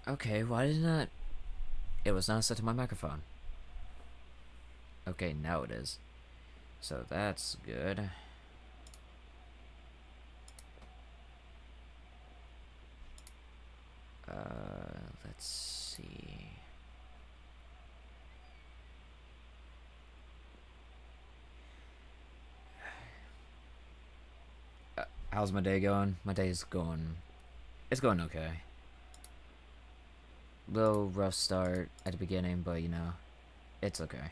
Okay, why did not... It was not set to my microphone. Okay, now it is. So that's good. Let's see. How's my day going? My day's going... It's going okay. Little rough start at the beginning, but you know, it's okay.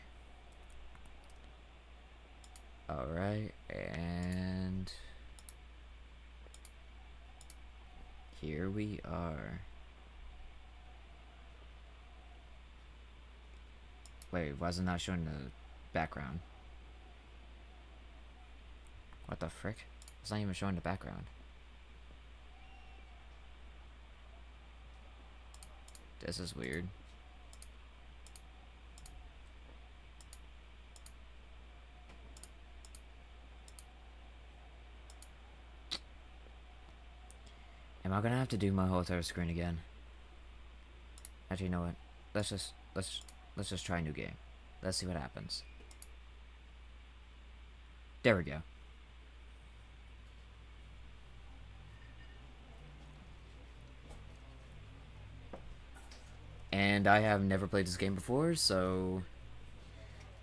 Alright, and... Here we are. Wait, why is it not showing the background? What the frick? It's not even showing the background. This is weird. Am I gonna have to do my whole entire screen again? Actually, you know what? Let's just try a new game. Let's see what happens. There we go. And I have never played this game before, so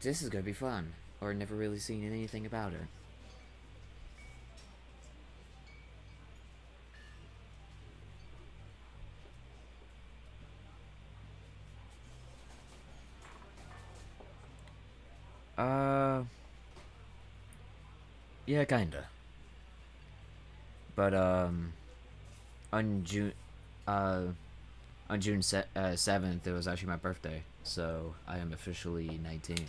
this is gonna be fun. Or never really seen anything about it. Yeah, kinda. But on June, on June 7th, it was actually my birthday, so I am officially 19.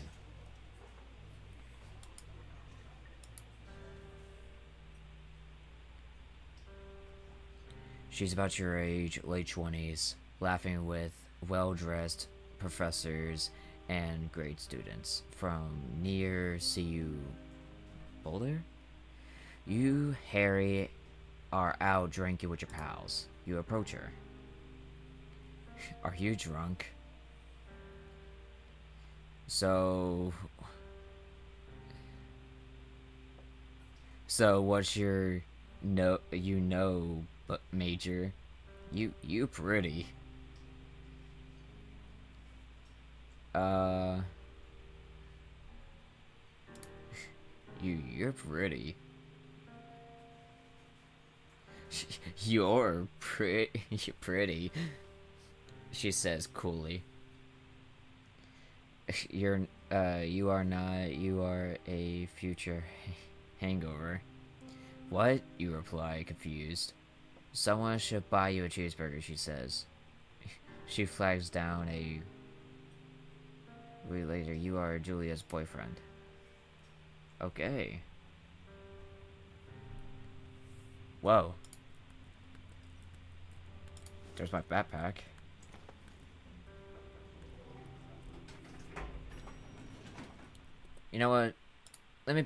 She's about your age, late 20s, laughing with well-dressed professors and grade students from near CU Boulder. You, Harry, are out drinking with your pals. You approach her. Are you drunk? So... So what's your... No, you know, but major? You pretty. Uh... You're pretty. You're pretty. You're pretty. She says coolly. You are not. You are a future hangover. What? You reply, confused. Someone should buy you a cheeseburger, she says. She flags down a... Wait, later, you are Julia's boyfriend. Okay. Whoa. There's my backpack. You know what? Let me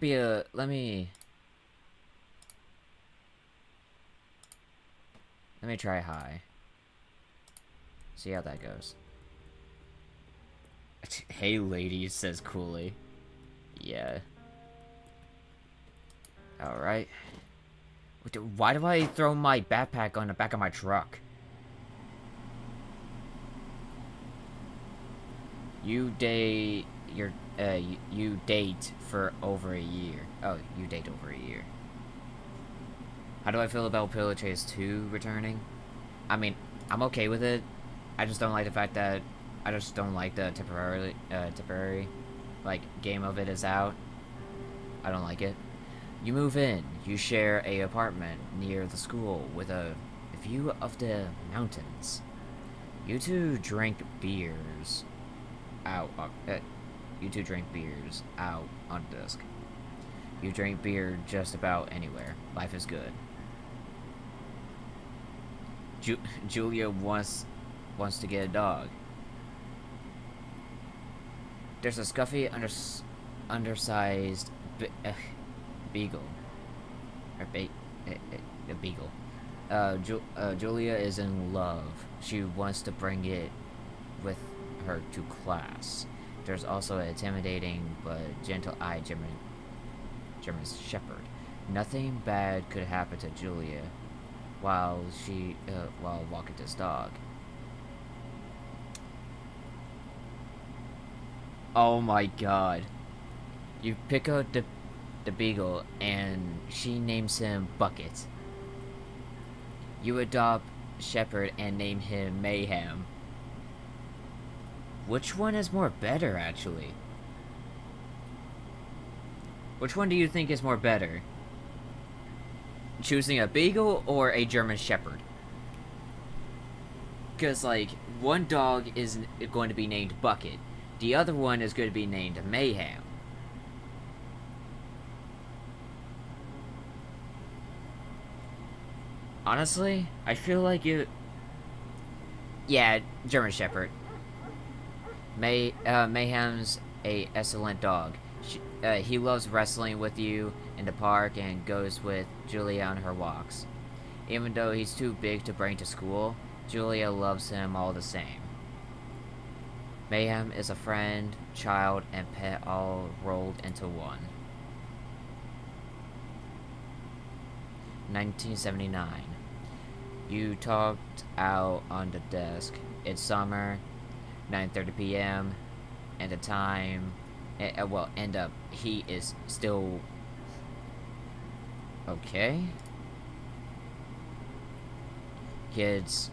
try high. See how that goes. Hey lady, says coolly. Yeah. Alright. Why do I throw my backpack on the back of my truck? You date you date for over a year. Oh, you date over a year. How do I feel about Pillow Chase 2 returning? I mean, I'm okay with it. I just don't like the fact that I just don't like the temporary like game of it is out. I don't like it. You move in. You share a apartment near the school with a view of the mountains. You two drink beers out. You two drink beers out on the desk. You drink beer just about anywhere. Life is good. Julia wants to get a dog. There's a scuffy undersized beagle. Or a beagle. Julia is in love. she wants to bring it with her to class. There's also an intimidating but gentle-eyed German Shepherd. Nothing bad could happen to Julia while walking this dog. Oh my god. You pick up the beagle and she names him Bucket. You adopt Shepherd and name him Mayhem. Which one is more better, actually? Which one do you think is more better? Choosing a beagle or a German Shepherd? Because, like, one dog is going to be named Bucket. The other one is going to be named Mayhem. Honestly, I feel like it... Yeah, German Shepherd. Mayhem's a excellent dog. He loves wrestling with you in the park and goes with Julia on her walks. Even though he's too big to bring to school, Julia loves him all the same. Mayhem is a friend, child, and pet all rolled into one. 1979. You talked out on the desk. It's summer, 9:30 p.m. and the time, he is still okay. Kids,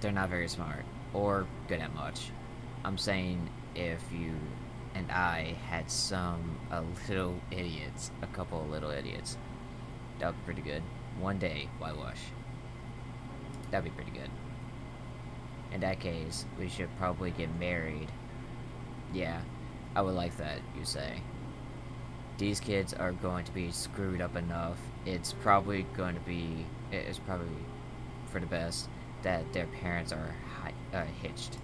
they're not very smart or good at much. I'm saying if you and I had a couple of little idiots, that would be pretty good. One day, whitewash. That'd be pretty good. In that case, we should probably get married. Yeah, I would like that, you say. These kids are going to be screwed up enough. It's probably for the best that their parents are hitched.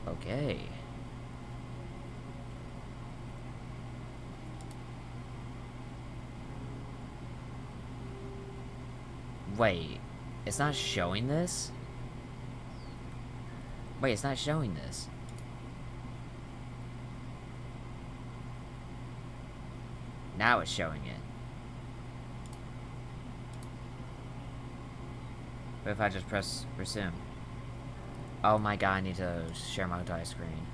Okay. Wait, it's not showing this? Wait, it's not showing this. Now it's showing it. What if I just press resume? Oh my god, I need to share my die screen.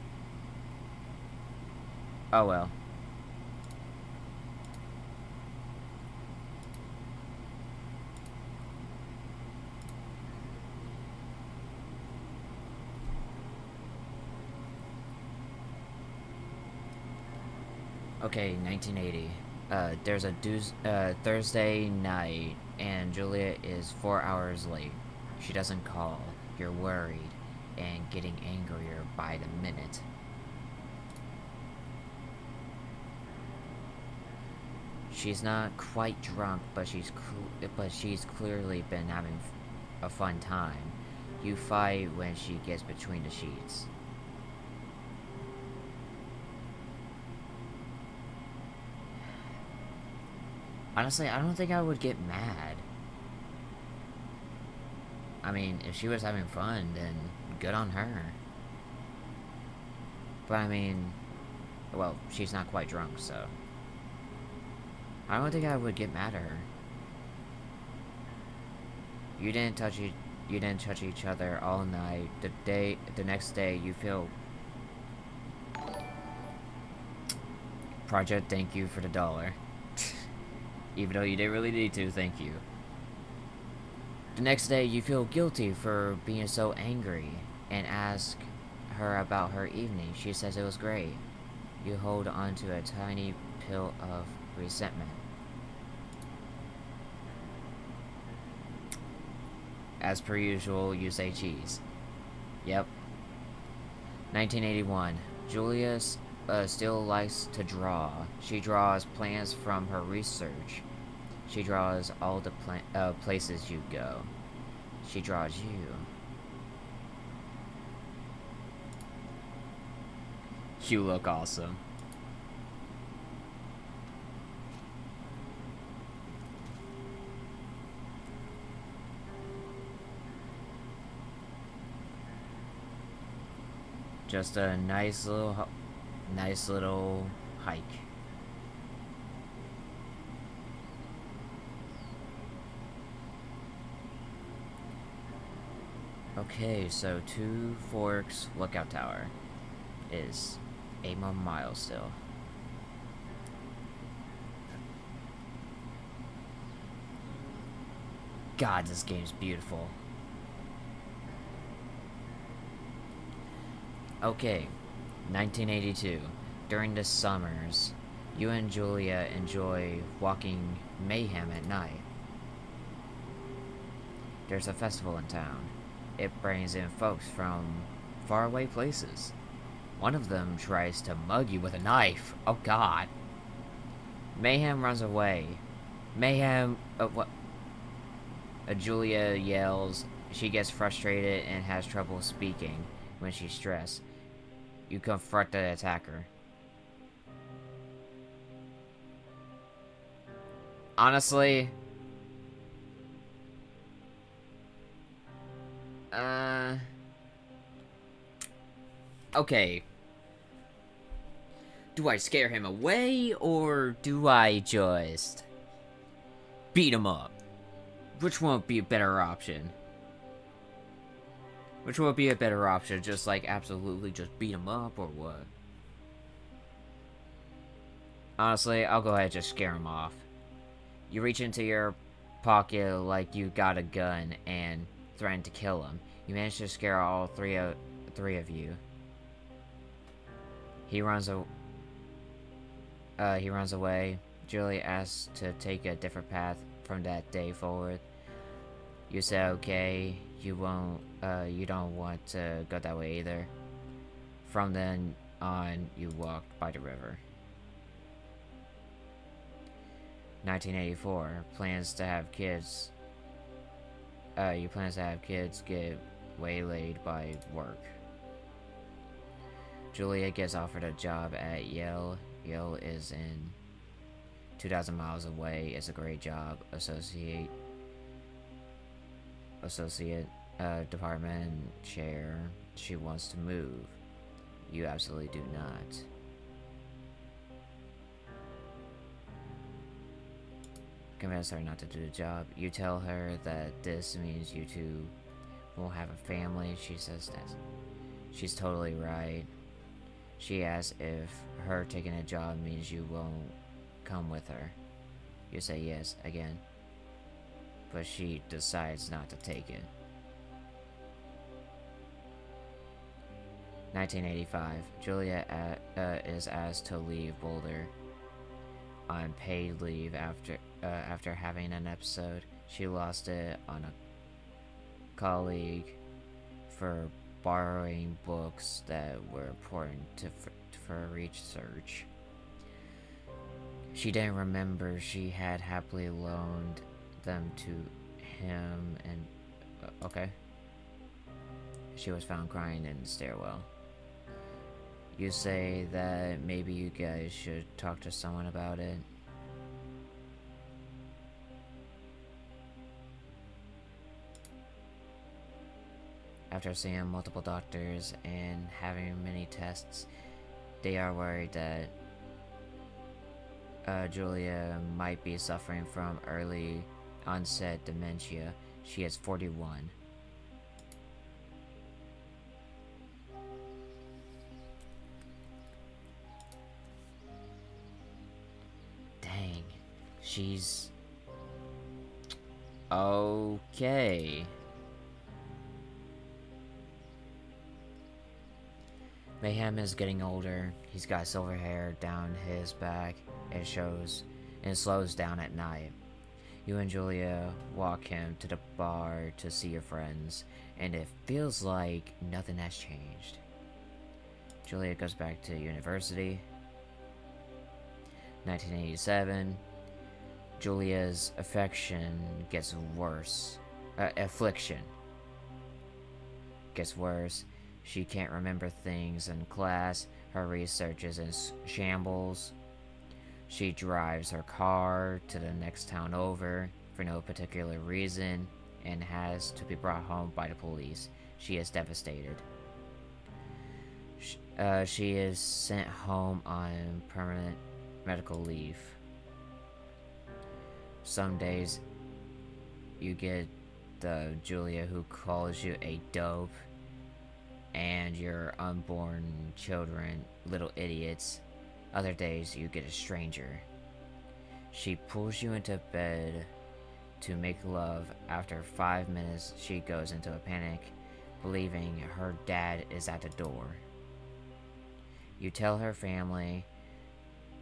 Oh well. Okay, 1980. There's a Thursday night, and Julia is 4 hours late. She doesn't call. You're worried, and getting angrier by the minute. She's not quite drunk, but she's clearly been having a fun time. You fight when she gets between the sheets. Honestly, I don't think I would get mad. I mean, if she was having fun, then good on her. But I mean, well, she's not quite drunk, so I don't think I would get mad at her. You didn't touch each other all night. The next day, you feel. Project, thank you for the $1. Even though you didn't really need to, thank you. The next day, you feel guilty for being so angry and ask her about her evening. She says it was great. You hold on to a tiny pill of resentment. As per usual, you say cheese. Yep. 1981. Julia still likes to draw. She draws plans from her research. She draws all the places you go. She draws you. You look awesome. Just a nice little hike. Okay, so Two Forks Lookout Tower is 8 more miles still. God, this game's beautiful. Okay, 1982. During the summers, you and Julia enjoy walking Mayhem at night. There's a festival in town. It brings in folks from faraway places. One of them tries to mug you with a knife. Oh god. Mayhem runs away. Mayhem. What? Julia yells. She gets frustrated and has trouble speaking when she's stressed. You confront the attacker. Honestly, okay. Do I scare him away, or do I just beat him up? Which one would be a better option? Which would be a better option? Just like absolutely just beat him up, or what? Honestly, I'll go ahead and just scare him off. You reach into your pocket like you got a gun and threaten to kill him. You manage to scare all three of you. He runs away. Julie asks to take a different path from that day forward. You say okay. You don't want to go that way either. From then on, you walk by the river. 1984. Plans to have kids. Your plans to have kids get waylaid by work. Julia gets offered a job at Yale. Yale is in 2,000 miles away. It's a great job. Associate department chair. She wants to move. You absolutely do not. Convince her not to do the job. You tell her that this means you two won't have a family. She says that she's totally right. She asks if her taking a job means you won't come with her. You say yes again, but she decides not to take it. 1985. Julia is asked to leave Boulder on paid leave after having an episode. She lost it on a colleague for borrowing books that were important for research. She didn't remember she had happily loaned them to him, and okay. She was found crying in the stairwell. You say that maybe you guys should talk to someone about it. After seeing multiple doctors and having many tests, they are worried that Julia might be suffering from early onset dementia. She is 41. Dang. She's... okay. Mayhem is getting older. He's got silver hair down his back. It shows and slows down at night. You and Julia walk him to the bar to see your friends, and it feels like nothing has changed. Julia goes back to university. 1987. Julia's affliction gets worse. She can't remember things in class. Her research is in shambles. She drives her car to the next town over for no particular reason and has to be brought home by the police. She is devastated. She is sent home on permanent medical leave. Some days you get the Julia who calls you a dope and your unborn children little idiots. Other days you get a stranger. She pulls you into bed to make love. After 5 minutes, she goes into a panic, believing her dad is at the door. You tell her family.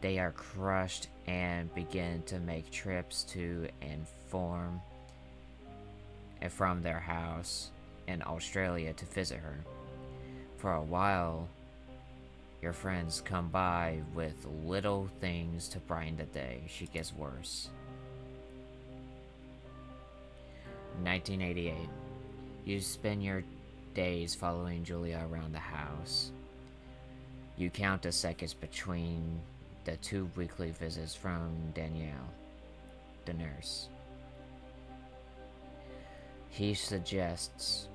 They are crushed and begin to make trips to and from their house in Australia to visit her. For a while, your friends come by with little things to brighten the day. She gets worse. 1988. You spend your days following Julia around the house. You count the seconds between the 2 weekly visits from Danielle, the nurse. He suggests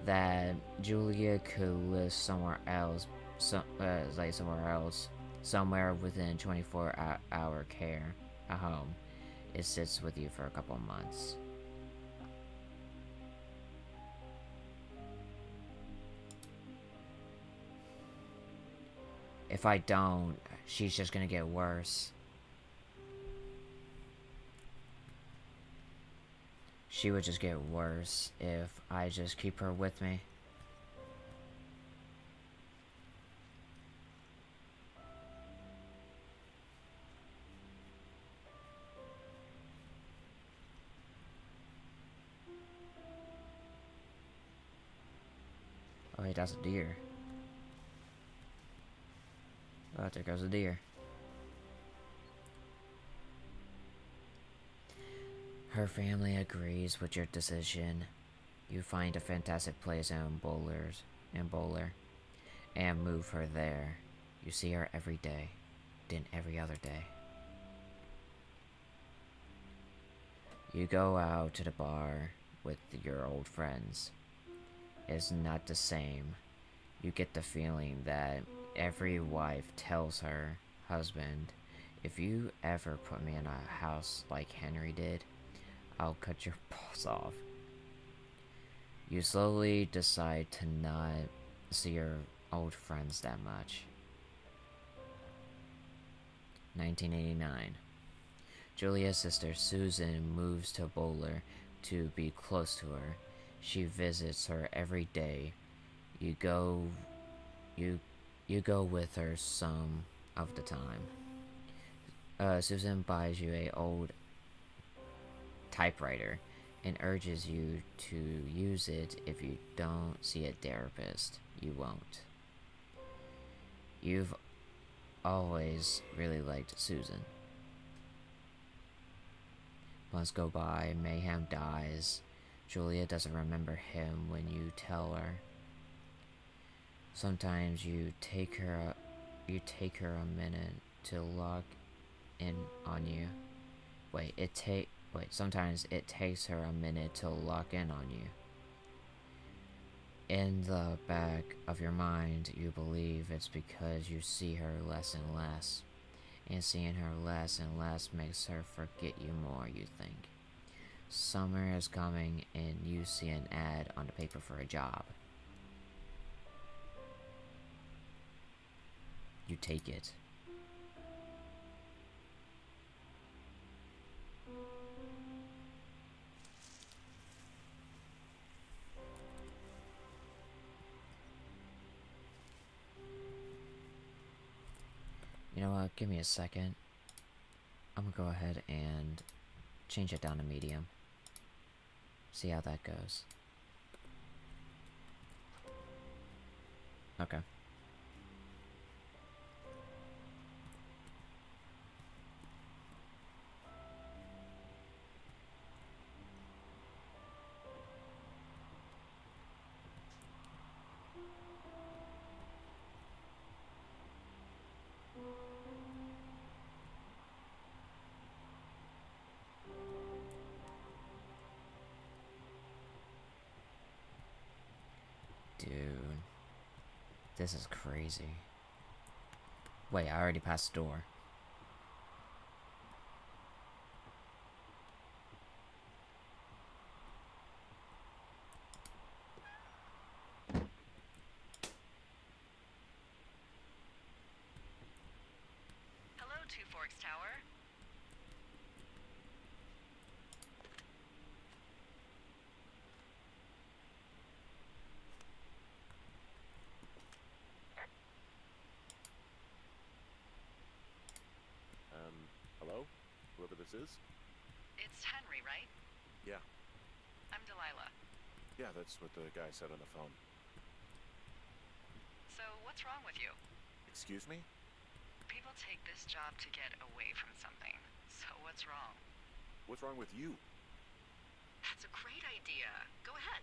that Julia could live somewhere else, somewhere within 24-hour care, a home. It sits with you for a couple months. If I don't, she's just gonna get worse. She would just get worse if I just keep her with me. Oh wait, that's a deer. Oh, there goes a deer. Her family agrees with your decision. You find a fantastic place in Bowler, and move her there. You see her every day, then every other day. You go out to the bar with your old friends. It's not the same. You get the feeling that every wife tells her husband, if you ever put me in a house like Henry did, I'll cut your balls off. You slowly decide to not see your old friends that much. 1989. Julia's sister Susan moves to Bowler to be close to her. She visits her every day. You go with her some of the time. Susan buys you a old typewriter and urges you to use it. If you don't see a therapist, you won't. You've always really liked Susan. Months go by, Mayhem dies. Julia doesn't remember him when you tell her. Sometimes you take her a minute to log in on you. Sometimes it takes her a minute to lock in on you. In the back of your mind, you believe it's because you see her less and less. And seeing her less and less makes her forget you more, you think. Summer is coming and you see an ad on the paper for a job. You take it. You know what, give me a second. I'm gonna go ahead and change it down to medium. See how that goes. Okay. Dude, This is crazy. Wait, I already passed the door. Hello, Two Forks Tower. Hello? Whoever this is? It's Henry, right? Yeah. I'm Delilah. Yeah, that's what the guy said on the phone. So, what's wrong with you? Excuse me? People take this job to get away from something. So, what's wrong? What's wrong with you? That's a great idea. Go ahead.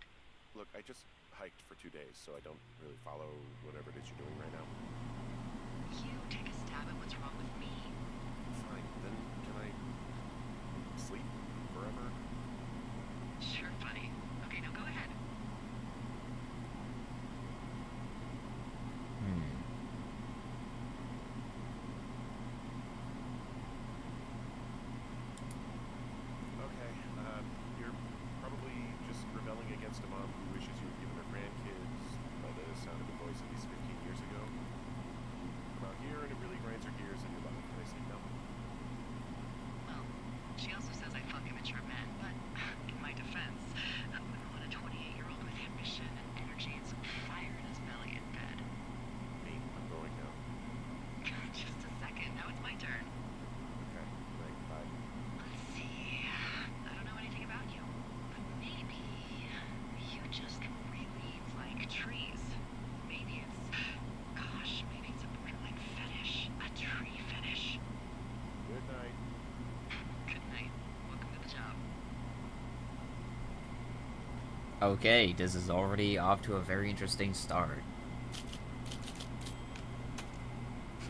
Look, I just hiked for 2 days, so I don't really follow whatever it is you're doing right now. You take a stab at what's wrong with me. Fine, then can I sleep forever? Sure, buddy. Okay, now go ahead. Okay, you're probably just rebelling against a mom who wishes you had given her grandkids by the sound of the voice at least 15 years ago. Come out here and it really grinds her gears and you're like, can I sleep now? Well, she also says I fuck immature men, but in my defense, who would want a 28-year-old with ambition and energy and some fire in his belly in bed? Me, I'm going now. Just a second, now it's my turn. Okay, right, bye. Let's see. I don't know anything about you, but maybe you just really like trees. Maybe it's a borderline fetish. A tree fetish. Good night. Good night. Welcome to the job. Okay, this is already off to a very interesting start.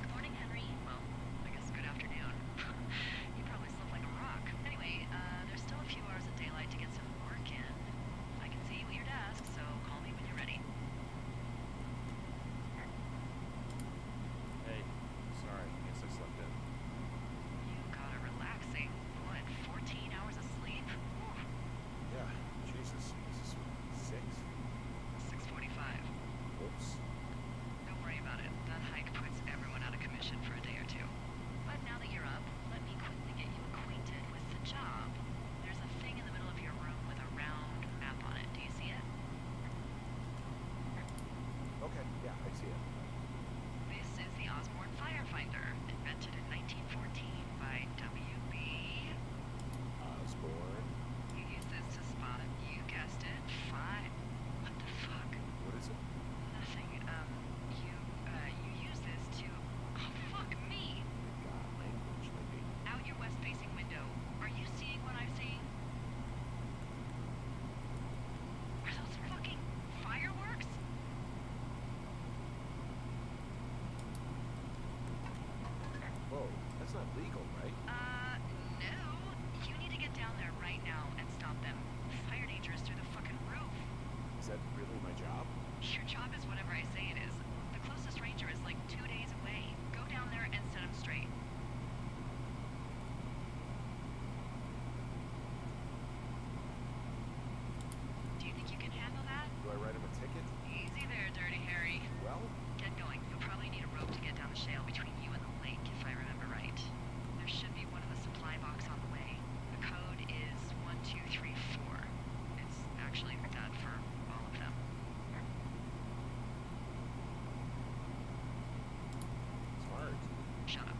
Good morning, Henry. Well, I guess good afternoon. You probably slept like a rock. Anyway, there's still a few hours of daylight to get some work in. I can see you at your desk, so call me when you're ready. Hey, sorry, guess I slept in. You got it relaxing. What, 14 hours of sleep? Whew. Yeah, Jesus, this is 6? 6:45. Whoops. Don't worry about it. That hike puts everyone out of commission for a day or two. But now that you're up, let me quickly get you acquainted with the job. There's a thing in the middle of your room with a round map on it. Do you see it? Okay, yeah, I see it. This is the Osborne Firefinder, invented in 1914 by W.B. Osborne. You use this to spot him. You guessed it. Fine. What the fuck? What is it? Nothing. You use this to... Oh, fuck me! God, language, maybe. Out your west-facing window. Are you seeing what I'm seeing? Are those fucking fireworks? Whoa, that's not legal, right? No. You need to get down there right now and stop them. Fire danger is through the fucking roof. Is that really my job? Your job is whatever I say it is. The closest ranger is like 2 days away. Go down there and set him straight. Do you think you can handle that? Do I write him a ticket? Easy there, Dirty Harry. Well, Get going. You'll probably need a rope to get down the shale between you and the lake, if I remember right. There should be one in the supply box on the way. The code is 1234. It's actually that for all of them. smart. Shut up.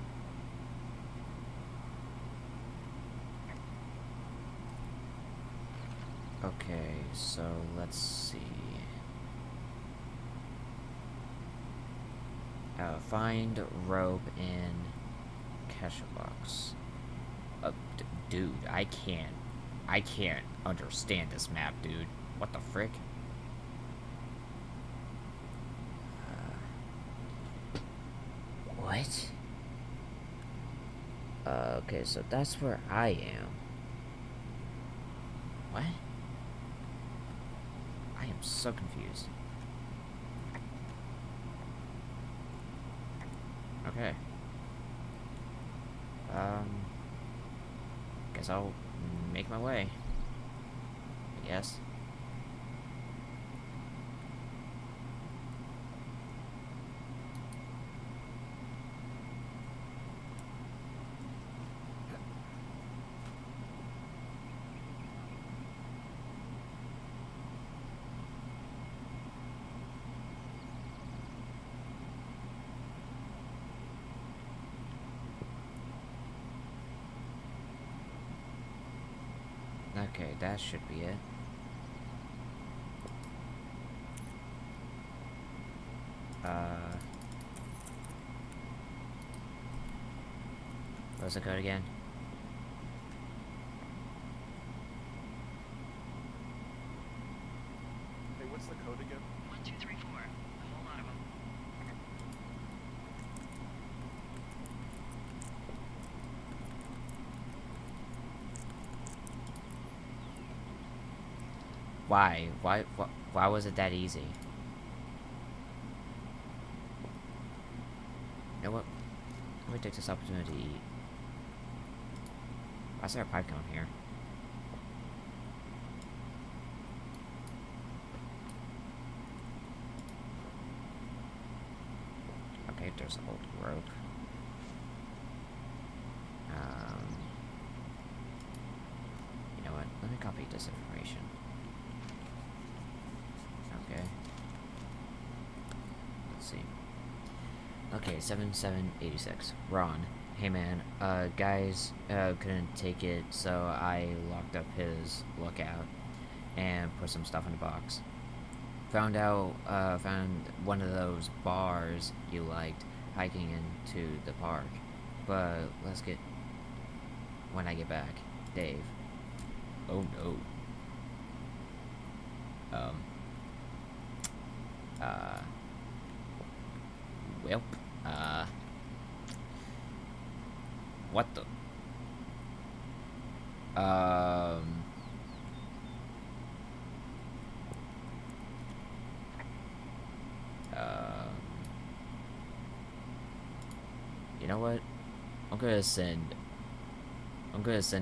Okay, so let's see. Find rope in cache box. Dude, I can't understand this map, dude. What the frick? What? Okay, so that's where I am. What? I am so confused. Okay. Guess I'll make my way. I guess. Okay, that should be it. What's the code again? Hey, what's the code again? 1234. A whole lot of them. Why? Why was it that easy? You know what? Let me take this opportunity. Why is there a pipe cone here? Okay, there's an old rope. You know what? Let me copy this information. Okay. Let's see. Okay, 7786. Ron. Hey man, guys couldn't take it, so I locked up his lookout and put some stuff in the box. Found one of those bars you liked hiking into the park. But let's get when I get back. Dave. Oh no. Welp. What the? You know what? I'm gonna send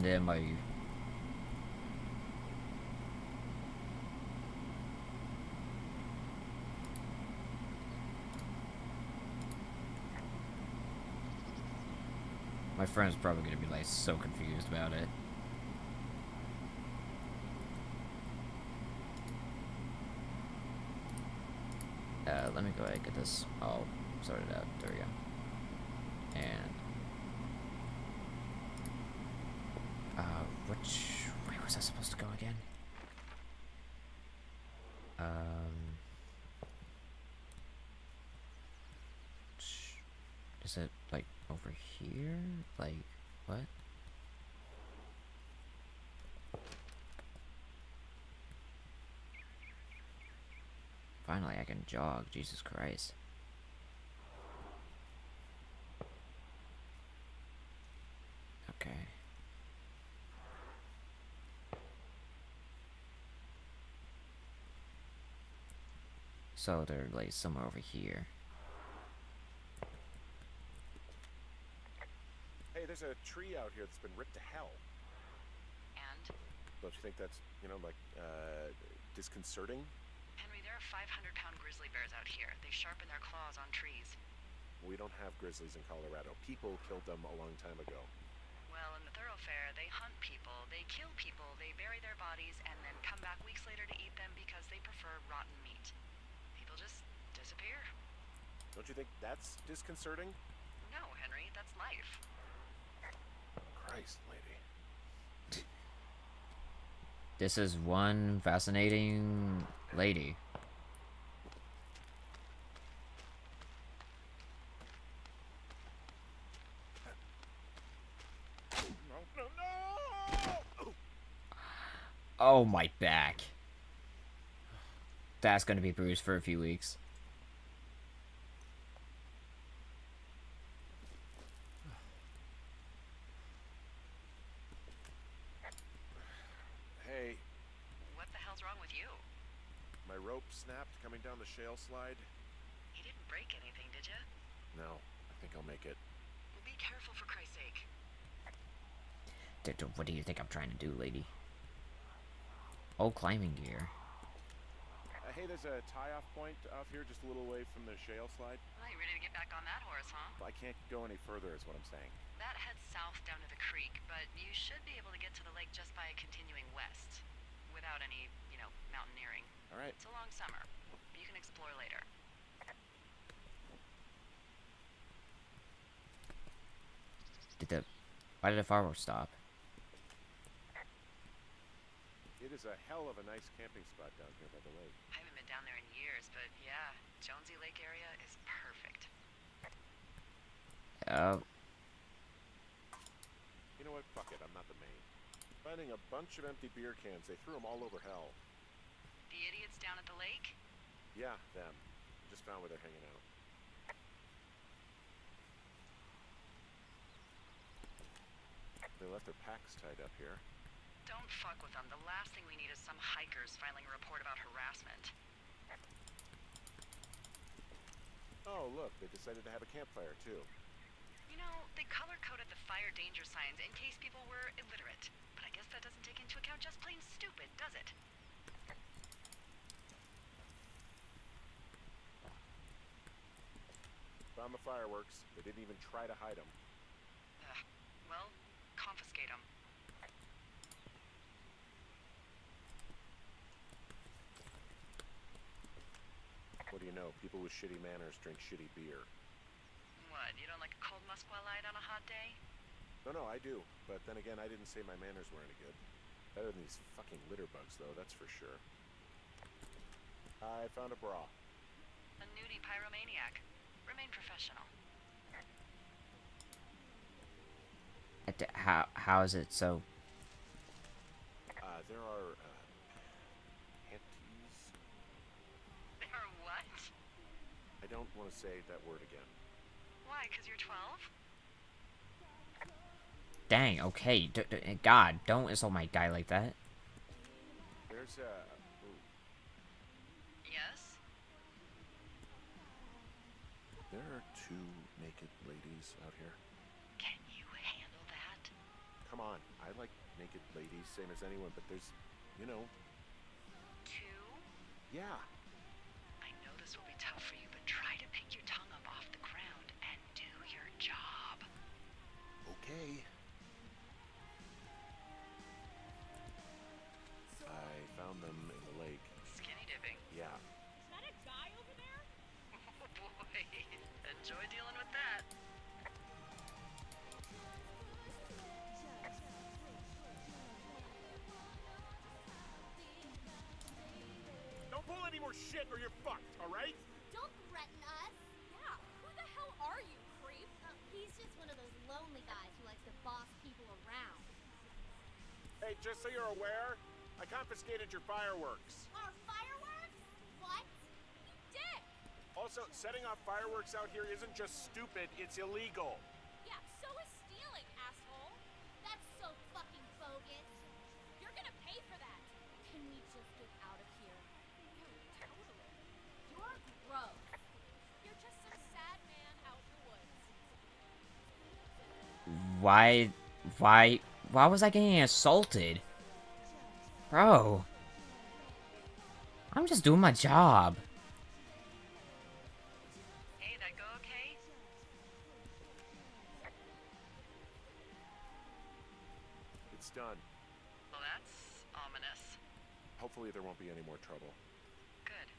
in my. My friend's probably gonna be like so confused about it. Let me go ahead and get this all sorted out. There we go. And which way was I supposed to go again? Is it like over here? Like what? Finally, I can jog. Jesus Christ. Okay. So they're like somewhere over here. Hey, there's a tree out here that's been ripped to hell. And? Don't you think that's, like, disconcerting? Henry, there are 500-pound grizzly bears out here. They sharpen their claws on trees. We don't have grizzlies in Colorado. People killed them a long time ago. Well, in the thoroughfare, they hunt people, they kill people, they bury their bodies, and then come back weeks later to eat them because they prefer rotten meat. People just disappear. Don't you think that's disconcerting? No, Henry, that's life. Christ, lady. This is one fascinating lady. No! Oh, my back. That's gonna be bruised for a few weeks. Hey, What the hell's wrong with you? my rope snapped coming down the shale slide. You didn't break anything, did you? No, think I'll make it. Be careful for Christ's sake. What do you think I'm trying to do, lady? Oh, climbing gear. Hey, there's a tie-off point off here just a little away from the shale slide. Well, you ready to get back on that horse, huh? I can't go any further is what I'm saying. That heads south down to the creek, but you should be able to get to the lake just by continuing west. Without any, mountaineering. All right. It's a long summer. You can explore later. Why did the fireworks stop? It is a hell of a nice camping spot down here by the lake. I haven't been down there in years, but yeah, Jonesy Lake area is perfect. You know what? Fuck it. I'm not the main. Finding a bunch of empty beer cans. They threw them all over hell. The idiots down at the lake? Yeah, them. Just found where they're hanging out. They left their packs tied up here. Don't fuck with them. The last thing we need is some hikers filing a report about harassment. Oh, look. They decided to have a campfire, too. They color-coded the fire danger signs in case people were illiterate. But I guess that doesn't take into account just plain stupid, does it? Found the fireworks. They didn't even try to hide them. Well, confiscate them. What do you know? People with shitty manners drink shitty beer. What, you don't like a cold Musquat Light on a hot day? No, I do. But then again, I didn't say my manners were any good. Better than these fucking litter bugs, though, that's for sure. I found a bra. A nudie pyromaniac. Remain professional. How is it so? There are, panties. There are what? I don't want to say that word again. Why, 'cause you're 12? Dang. Okay. God, don't insult my guy like that. There's Yes? there are two naked ladies out here. Can you handle that? Come on, I like naked ladies, same as anyone, but there's, Two? yeah. I know this will be tough for you, but try to pick your tongue up off the ground and do your job. Okay. I found them in the lake. Skinny dipping. Yeah. Is that a guy over there? Oh boy. Enjoy dealing with that. Don't pull any more shit or you're fucked, alright? Don't threaten us. Yeah, who the hell are you, creep? He's just one of those lonely guys who likes to boss people around. Hey, just so you're aware, I confiscated your fireworks. Our fireworks? What? You dick! Also, setting off fireworks out here isn't just stupid, it's illegal. Yeah, so is stealing, asshole. That's so fucking bogus. You're gonna pay for that. Can we just get out of here? Yeah, totally. You're gross. You're just some sad man out in the woods. Why was I getting assaulted? Bro. I'm just doing my job. Hey, that go okay? It's done. Well, that's ominous. Hopefully there won't be any more trouble. Good.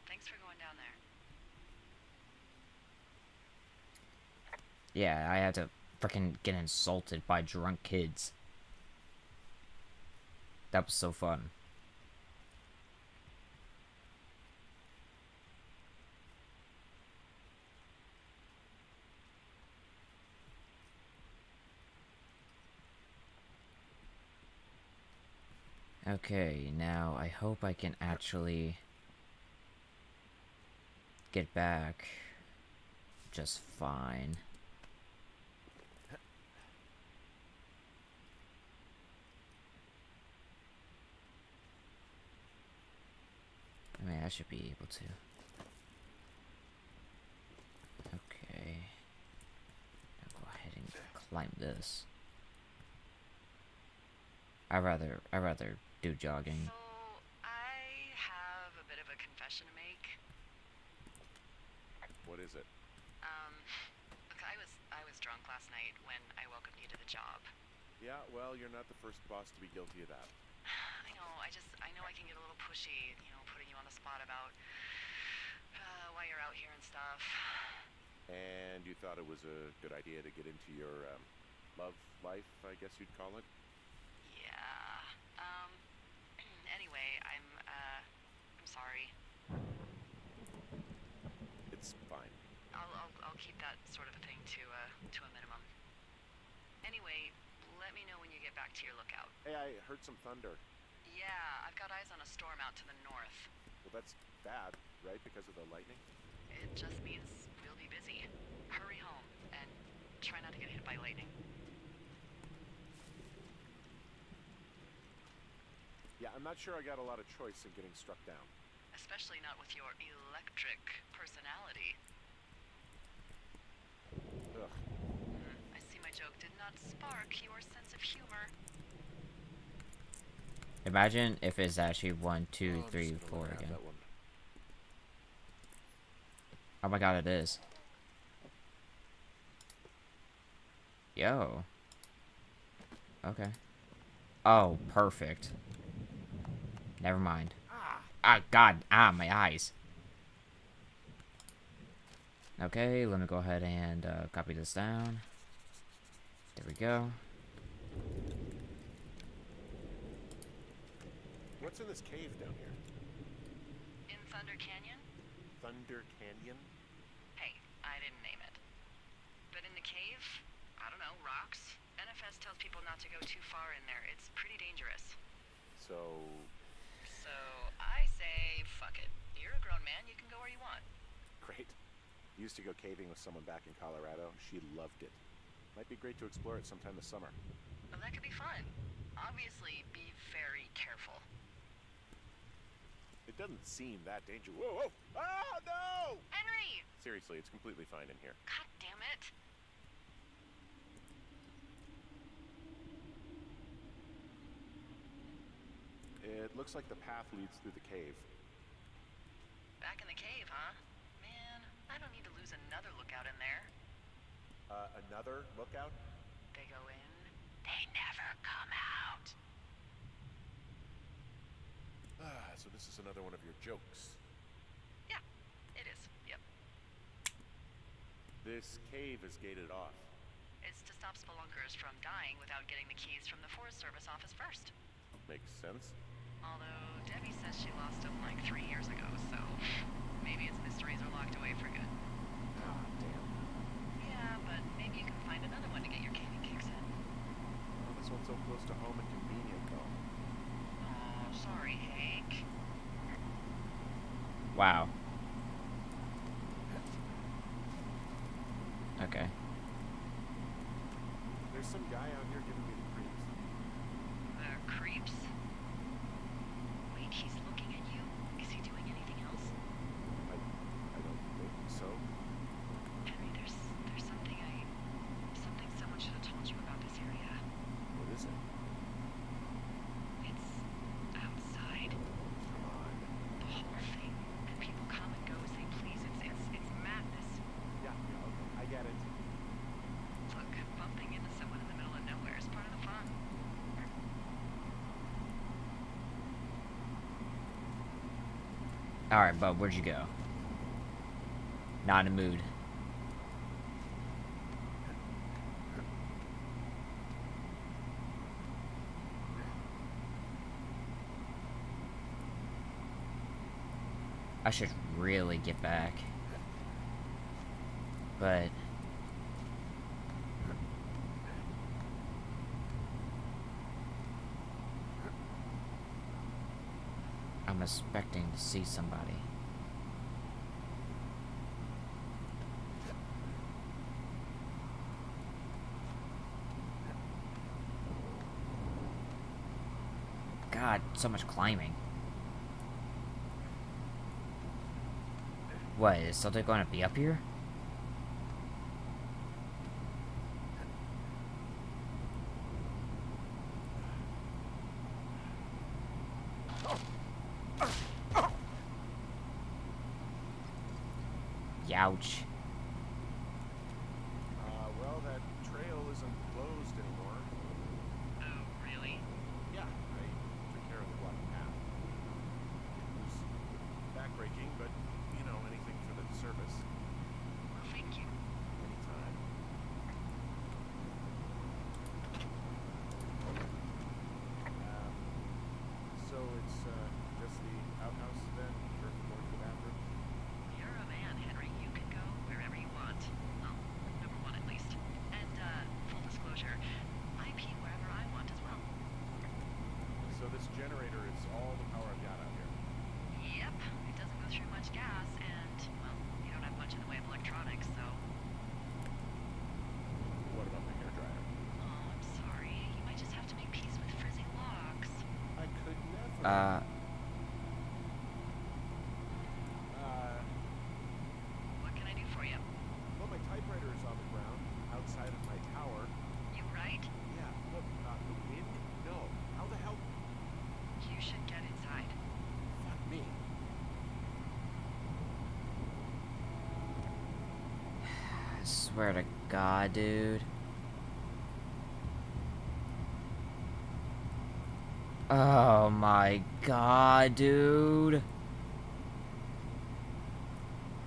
Thanks for going down there. Yeah, I had to freaking get insulted by drunk kids. That was so fun. Okay, now I hope I can actually get back just fine. I mean, I should be able to. Okay. climb this. I'd rather do jogging. So, I have a bit of a confession to make. What is it? Look, I was drunk last night when I welcomed you to the job. Yeah, well, you're not the first boss to be guilty of that. I know I can get a little pushy, putting you on the spot about why you're out here and stuff. And you thought it was a good idea to get into your love life, I guess you'd call it? Yeah. Anyway, I'm sorry. It's fine. I'll keep that sort of a thing to a minimum. Anyway, let me know when you get back to your lookout. Hey, I heard some thunder. Yeah, I've got eyes on a storm out to the north. Well, that's bad, right? Because of the lightning? It just means we'll be busy. Hurry home and try not to get hit by lightning. Yeah, I'm not sure I got a lot of choice in getting struck down. Especially not with your electric personality. Ugh. I see my joke did not spark your sense of humor. Imagine if it's actually 1, 2, Oh, I'm 3, just gonna 4 let her have again. that one. Oh my god, it is. Yo. Okay. Oh, perfect. Never mind. Ah, god. Ah, my eyes. Okay, let me go ahead and copy this down. There we go. What's in this cave down here? In Thunder Canyon? Thunder Canyon? Hey, I didn't name it. But in the cave, I don't know, rocks. NFS tells people not to go too far in there. It's pretty dangerous. So, So I say, fuck it. You're a grown man, you can go where you want. great. Used to go caving with someone back in Colorado. She loved it. Might be great to explore it sometime this summer. Well, that could be fun. Obviously, be very careful. It doesn't seem that dangerous. Whoa, whoa! Ah, no! Henry! Seriously, it's completely fine in here. God damn it. It looks like the path leads through the cave. Back in the cave, huh? Man, I don't need to lose another lookout in there. Another lookout? They go in, they never come out. Ah, so this is another one of your jokes. Yeah, it is. Yep. This cave is gated off. It's to stop spelunkers from dying without getting the keys from the Forest Service office first. Makes sense. Although Debbie says she lost them like 3 years ago, so maybe its mysteries are locked away for good. Ah, damn. Yeah, but maybe you can find another one to get your caving kicks in. Well, this one's so close to home and convenient, though. Oh, sorry, Hank. Wow. Okay. There's some guy out here giving me the creeps. The creeps? Wait, he's looking at you? Is he doing anything else? I don't think so. Henry, there's something someone should have told you about this area. What is it? It's outside. Come on. The whole thing. And people come and go as they please. It's madness. Yeah, okay. I get it. Look, bumping into someone in the middle of nowhere is part of the fun. Alright, bub, where'd you go? Not in the mood. I should really get back. But I'm expecting to see somebody. God, so much climbing. What, is something going to be up here? Youch. Well, that trail isn't closed anymore. Oh, really? Yeah, I took care of the block path. It was backbreaking, but, you know, anything for the service. Well, thank you. Anytime. So it's just the outhouse then, for going to the bathroom? You're a man, Henry. You can go wherever you want. Well, number one at least. And, full disclosure, I pee wherever I want as well. So this generator is all the power I've got out here. Yep, it doesn't go through much gas, and, well, you don't have much in the way of electronics, so... What about the hairdryer? Oh, I'm sorry. You might just have to make peace with frizzy locks. I could never. What can I do for you? Well, my typewriter is on the ground, outside of my tower. You right? Yeah, look, the wind? No. How the hell? You should get inside. Fuck me. I swear to God, dude. Oh my God, dude.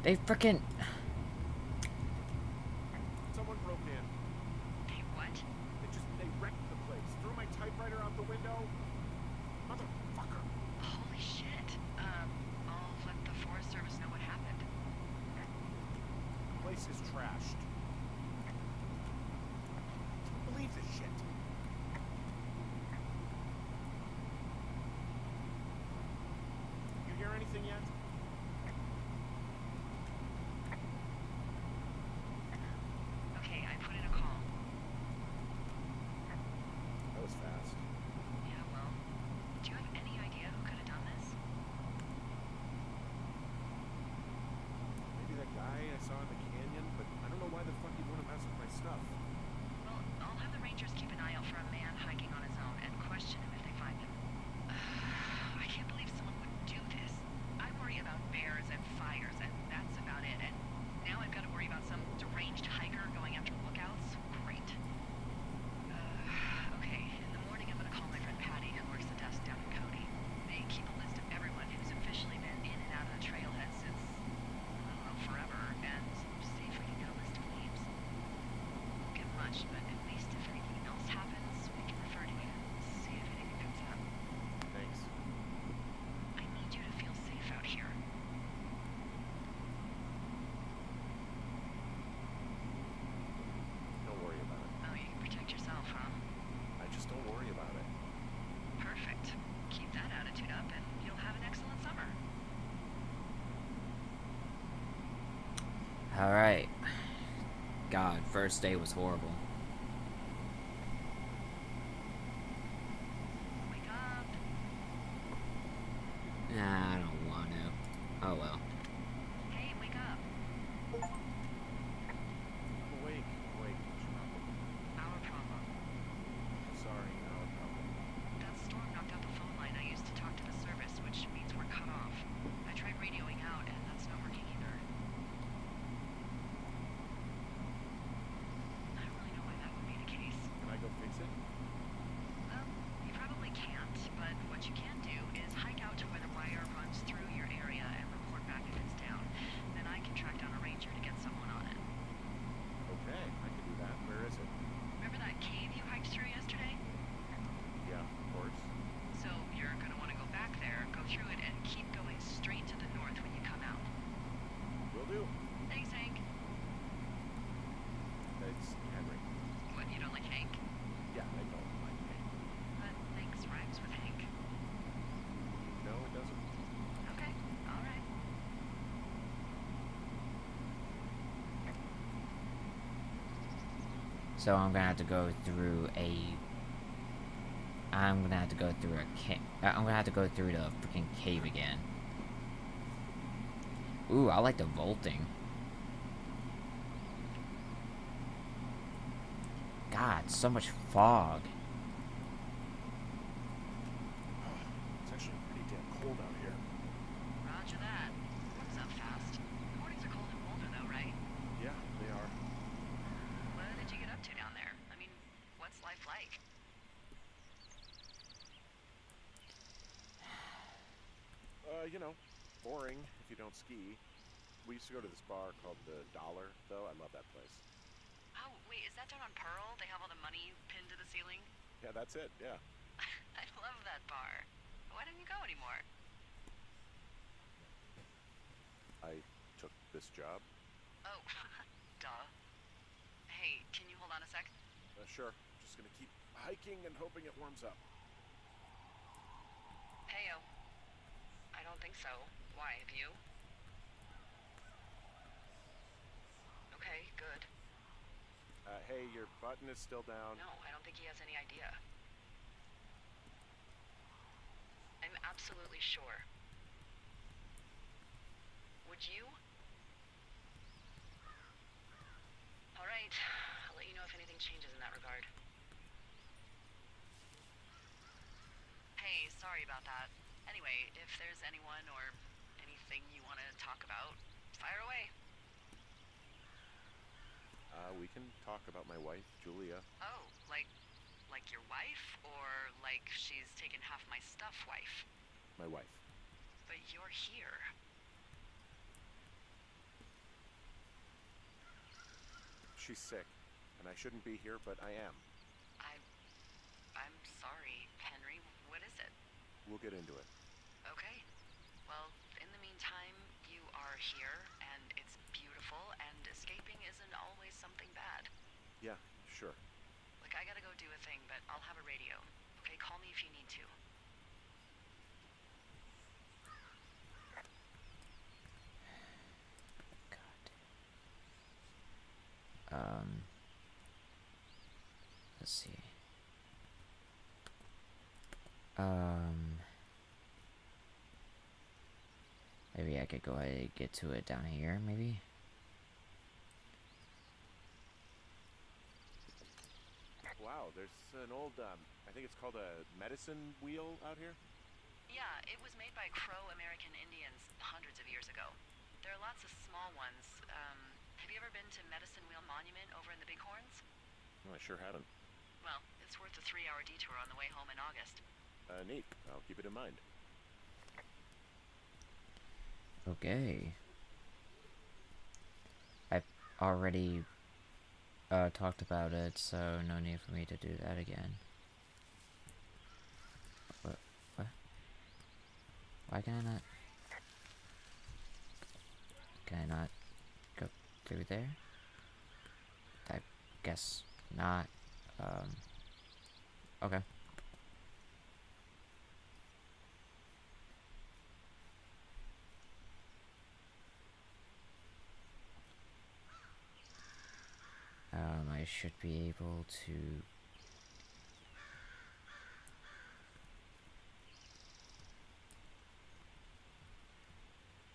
They freaking. Someone broke in. Hey, what? They wrecked the place. Threw my typewriter out the window. Motherfucker. Holy shit. I'll let the Forest Service know what happened. The place is trashed. Can't believe this shit. You hear anything yet? Okay, I put in a call. That was fast. Yeah, well, do you have any idea who could have done this? Maybe that guy I saw in the canyon, but I don't know why the fuck he'd want to mess with my stuff. Well, I'll have the Rangers keep an eye out for a man hiking on his own and question him if they find him. I can't believe someone would do this. I worry about bears and fires, and that's about it. And now I've got to worry about some deranged hiker going after lookouts. Great. Okay, in the morning I'm going to call my friend Patty, who works the desk down in Cody. They keep a list of everyone who's officially been in and out of the trailhead since, I don't know, forever, and see if we can get a list of names. Won't get much, but at least if anything else happens, we can refer to you and see if anything comes up. Thanks. I need you to feel safe out here. Don't worry about it. Oh, you can protect yourself, huh? I just don't worry about it. Perfect. Keep that attitude up and you'll have an excellent summer. Alright. God, first day was horrible. Wake up. Nah, I don't want to. Oh well. Hey, wake up. I'm awake. Wait, what's your problem? Our problem. Sorry, no problem. That storm knocked out the phone line I used to talk to the service, which means we're cut off. I tried radioing out and that's not working either. I don't really know why that would be the case. Can I go fix it? Well, you probably can't, but what you can do is hike out to where the wire runs through your area and report back if it's down. Then I can track down a ranger to get someone on it. Okay, I can do that. Where is it? Remember that cave you hiked through yesterday? Yeah, of course. So you're gonna want to go back there, go through it, and keep going straight to the north when you come out. Will do. Thanks, Hank. It's Henry. What, you don't like Hank? Yeah, I don't like Hank. But thanks rhymes with Hank. No, it doesn't. Okay, alright. So I'm gonna have to go through a. I'm gonna have to go through I'm gonna have to go through the freaking cave again. Ooh, I like the vaulting. God, so much fog. It's actually pretty damn cold out here. Roger that. Warms up fast. Mornings are cold and colder, though. You know, boring if you don't ski. We used to go to this bar called the Dollar, though. I love that place. Oh, wait, is that down on Pearl? They have all the money pinned to the ceiling? Yeah, that's it, yeah. I love that bar. Why don't you go anymore? I took this job. Oh, duh. Hey, can you hold on a sec? Sure. Just gonna keep hiking and hoping it warms up. Heyo. I don't think so. Why, have you? Okay, good. Hey, your button is still down. No, I don't think he has any idea. I'm absolutely sure. Would you? All right, I'll let you know if anything changes in that regard. Hey, sorry about that. Anyway, if there's anyone or anything you want to talk about, fire away. We can talk about my wife, Julia. Oh, like your wife, or like she's taken half my stuff wife? My wife. But you're here. She's sick, and I shouldn't be here, but I am. I'm sorry, Henry. What is it? We'll get into it. Okay. Well, in the meantime, you are here, and it's beautiful, and escaping isn't always something bad. Yeah, sure. Look, I gotta go do a thing, but I'll have a radio. Okay, call me if you need to. God. Let's see. Maybe I could go ahead and get to it down here, maybe? Wow, there's an old, I think it's called a medicine wheel out here. Yeah, it was made by Crow American Indians hundreds of years ago. There are lots of small ones. Have you ever been to Medicine Wheel Monument over in the Bighorns? No, I sure haven't. Well, it's worth a 3-hour detour on the way home in August. Neat. I'll keep it in mind. Okay. I've already talked about it, so no need for me to do that again. What? Why can I not? Can I not go through there? I guess not. Okay. I should be able to...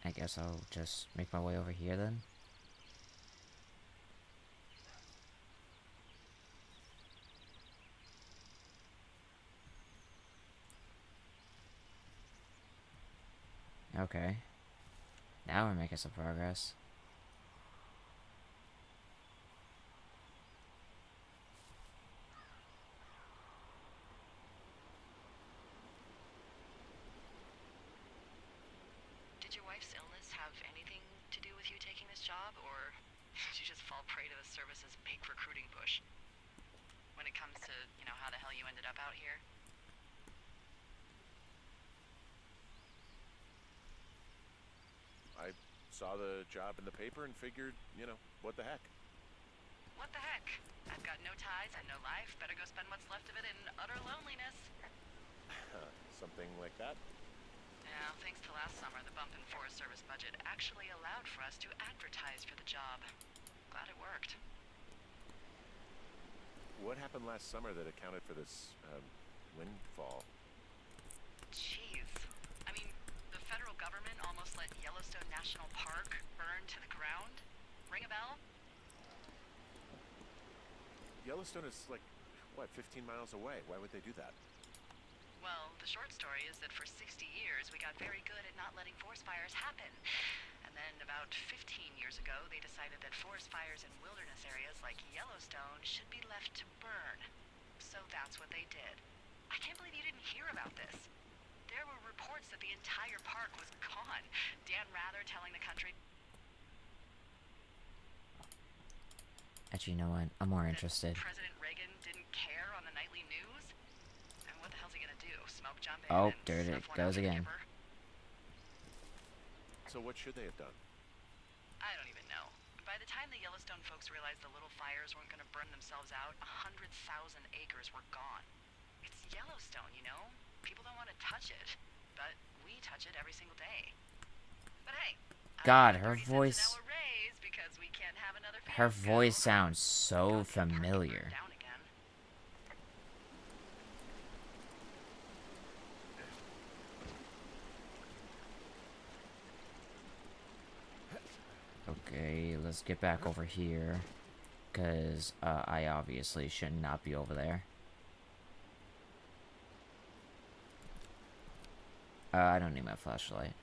I guess I'll just make my way over here then. Okay. Now we're making some progress. Did your wife's illness have anything to do with you taking this job, or did you just fall prey to the service's big recruiting push? When it comes to, how the hell you ended up out here? I saw the job in the paper and figured, what the heck? What the heck? I've got no ties and no life. Better go spend what's left of it in utter loneliness. Something like that? Yeah, thanks to last summer, the bump in Forest Service budget actually allowed for us to advertise for the job. Glad it worked. What happened last summer that accounted for this, windfall? Jeez. I mean, the federal government almost let Yellowstone National Park burn to the ground. Ring a bell? Yellowstone is 15 miles away. Why would they do that? Well, the short story is that for 60 years, we got very good at not letting forest fires happen. And then about 15 years ago, they decided that forest fires in wilderness areas like Yellowstone should be left to burn. So that's what they did. I can't believe you didn't hear about this. There were reports that the entire park was gone. Dan Rather telling the country Actually, you know what? I'm more that interested. President Reagan didn't care on the nightly news. And what the hell's he gonna do? Smoke jump in Oh, and there it snuff one goes out for the again. Kipper? So what should they have done? I don't even know. By the time the Yellowstone folks realized the little fires weren't gonna burn themselves out, 100,000 acres were gone. It's Yellowstone, you know? People don't want to touch it, but we touch it every single day. But hey, God, I her 30 cents voice. an hour raise because we can't have another Her fiasco. voice sounds so Don't get the park burned familiar. down again. Okay, let's get back over here. Because I obviously should not be over there. I don't need my flashlight.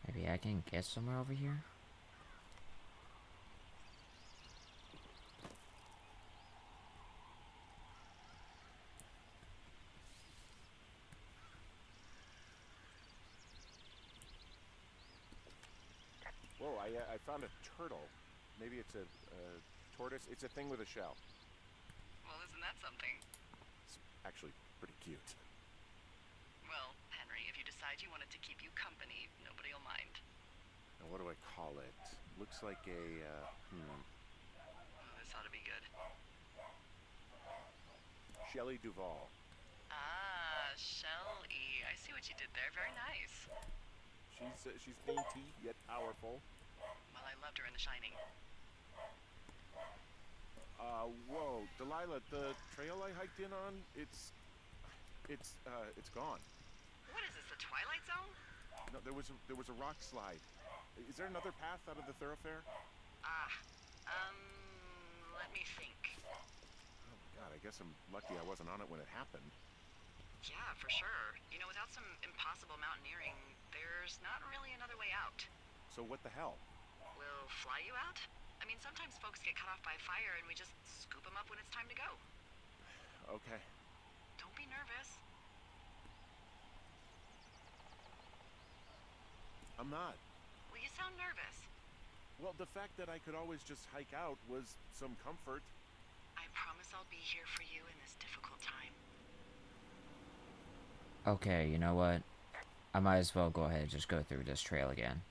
Maybe I can get somewhere over here? Whoa, I found a turtle. Maybe it's a tortoise. It's a thing with a shell. Well, isn't that something? It's actually pretty cute. Well, Henry, if you decide you want it to keep you company, nobody will mind. Now, what do I call it? Looks like a, Oh, this ought to be good. Shelley Duvall. Ah, Shelley. I see what you did there. Very nice. She's dainty, yet powerful. Well, I loved her in The Shining. Whoa, Delilah, the trail I hiked in on, it's gone. What is this, the Twilight Zone? No, there was a rock slide. Is there another path out of the thoroughfare? Let me think. Oh my God, I guess I'm lucky I wasn't on it when it happened. Yeah, for sure. You know, without some impossible mountaineering, there's not really another way out. So what the hell? We'll fly you out? I mean, sometimes folks get cut off by fire and we just scoop them up when it's time to go. Okay. Don't be nervous. I'm not. Well, you sound nervous. Well, the fact that I could always just hike out was some comfort. I promise I'll be here for you in this difficult time. Okay, you know what? I might as well go ahead and just go through this trail again.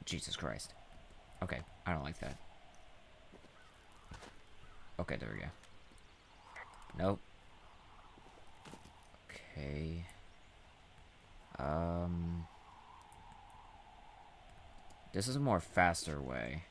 Jesus Christ. Okay, I don't like that. Okay, there we go. Nope. Okay. This is a more faster way.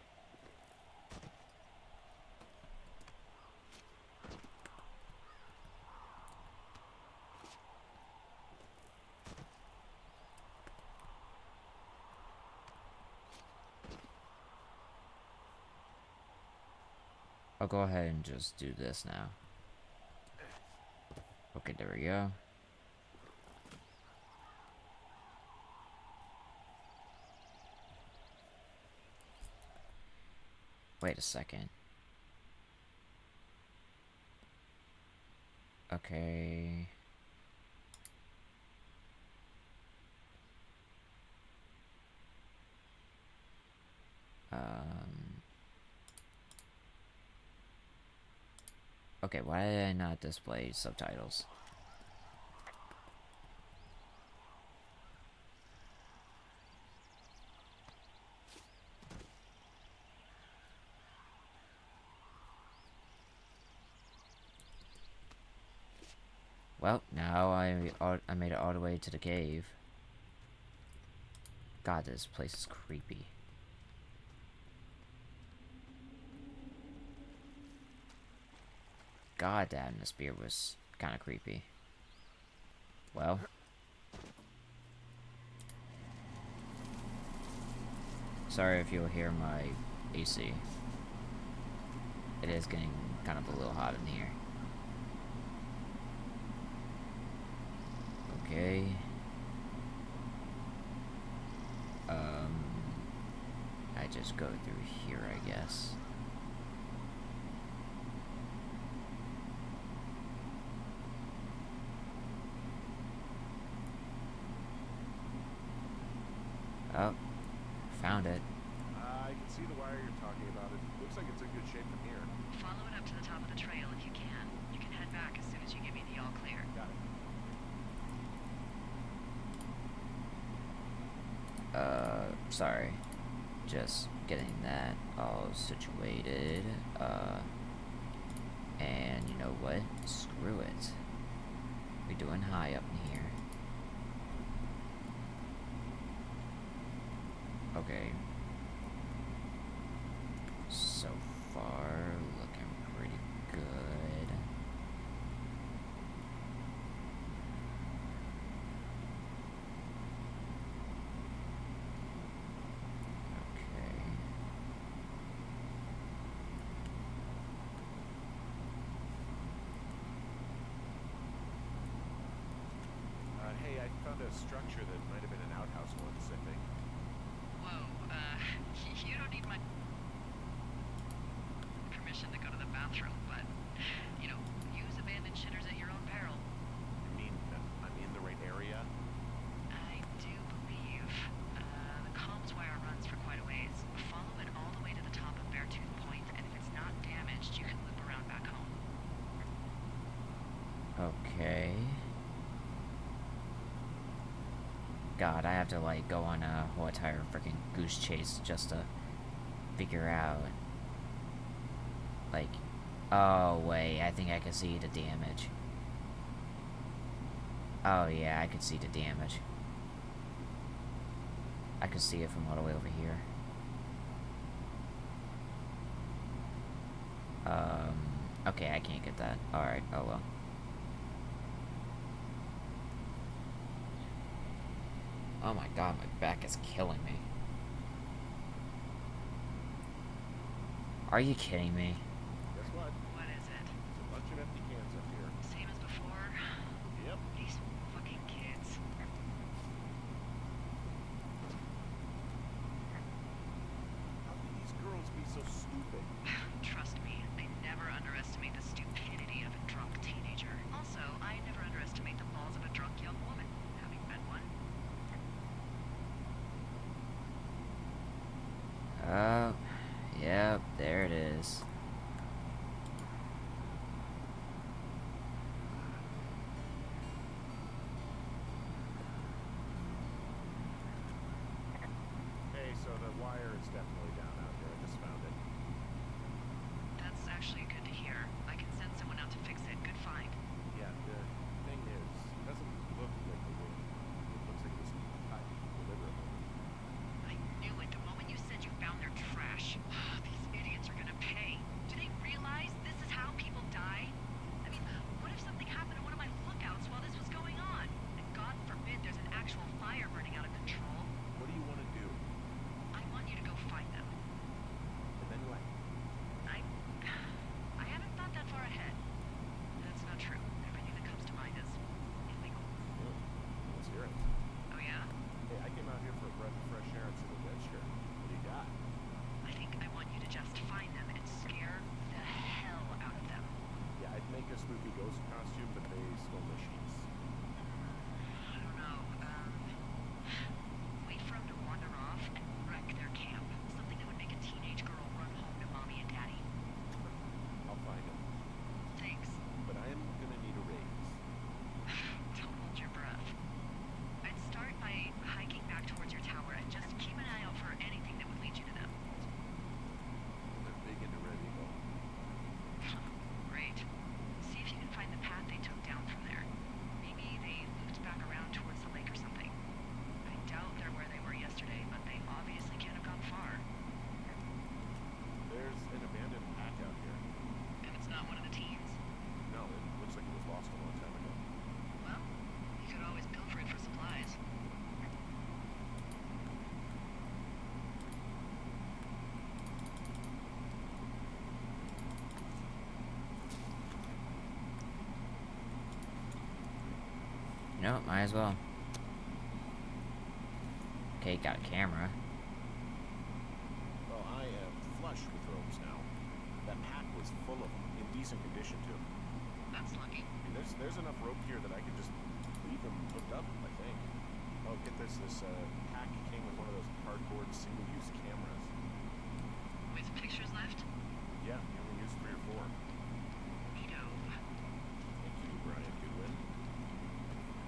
I'll go ahead and just do this now. Okay, there we go. Wait a second. Okay. Okay, why did I not display subtitles? Well, now I made it all the way to the cave. God, this place is creepy. God, that atmosphere was kind of creepy. Well. Sorry if you'll hear my AC. It is getting kind of a little hot in here. Okay. I just go through here, I guess. Oh, found it. I can see the wire you're talking about. It looks like it's in good shape from here. Follow it up to the top of the trail if you can. You can head back as soon as you give me the all clear. Got it. Sorry. Just getting that all situated. And you know what? Screw it. We're doing high up in here. Okay. So far, looking pretty good. Okay. Hey, I found a structure that might have been an outhouse once, I think. Whoa, you don't need my permission to go to the bathroom, but, you know, use abandoned shitters at your own peril. You mean I'm in the right area? I do believe, the comms wire runs for quite a ways. Follow it all the way to the top of Beartooth Point, and if it's not damaged, you can loop around back home. Okay. God, I have to like go on a whole entire freaking goose chase just to figure out. Like, oh wait, I think I can see the damage. Oh yeah, I can see the damage. I can see it from all the way over here. Okay, I can't get that. Alright, oh well. Oh my god, my back is killing me. Are you kidding me? Guess what? What is it? There's a bunch of empty cans up here. Same as before? Yep. These fucking kids. How can these girls be so stupid? Trust me, I never underestimate the stupidity of a drunk teenager. Also, I never underestimate the balls of a drunk young woman, having been one. Oh, yep, there it is. Hey, so the wire is definitely down out here. I just found it. That's actually good to hear. I can send someone out to fix it. Good find. Yeah, the thing is, it doesn't look like the wind. It looks like it was cut deliberately. I knew it the moment you said you found their trash. These idiots are gonna pay. Oh, might as well. Okay, got a camera. Well, I am flush with ropes now. That pack was full of them, in decent condition too. That's lucky. I mean, there's enough rope here that I could just leave them hooked up, I think. Oh, get this. This pack came with one of those cardboard single-use cameras. With pictures left? Yeah, you only used 3 or 4. Neato. Thank you, Brian Goodwin.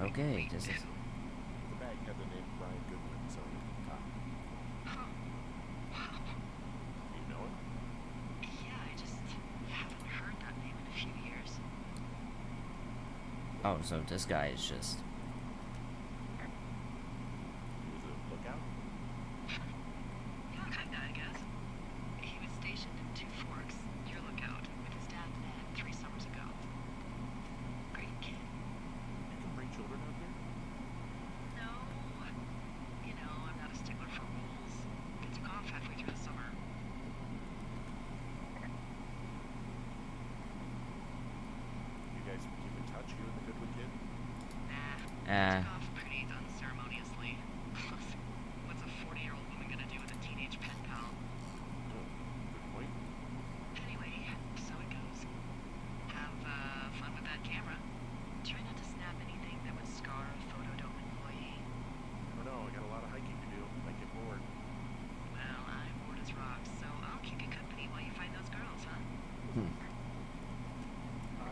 Okay, Wait, this is. who? The bag had the name Brian Goodwin, so Huh. Wow. you know him? Yeah, I just haven't heard that name in a few years. Oh, so this guy is just. He was a lookout? Yeah, kinda, I guess. He was stationed in Two Forks, your lookout, with his dad Ned 3 summers ago. Great kid. You can bring children out here? No, you know, I'm not a stickler for rules. It took off halfway through the summer. You guys keep in touch, you and the Goodwin kid? Nah, took off pretty unceremoniously. Plus, what's a 40-year-old woman gonna do with a teenage pen pal? Oh, good point. Anyway, so it goes. Have fun with that camera. Try not to snap anything that would scar a photodome employee. I don't know, I got a lot of hiking to do. Might get bored. Well, I'm bored as rocks, so I'll keep you company while you find those girls, huh?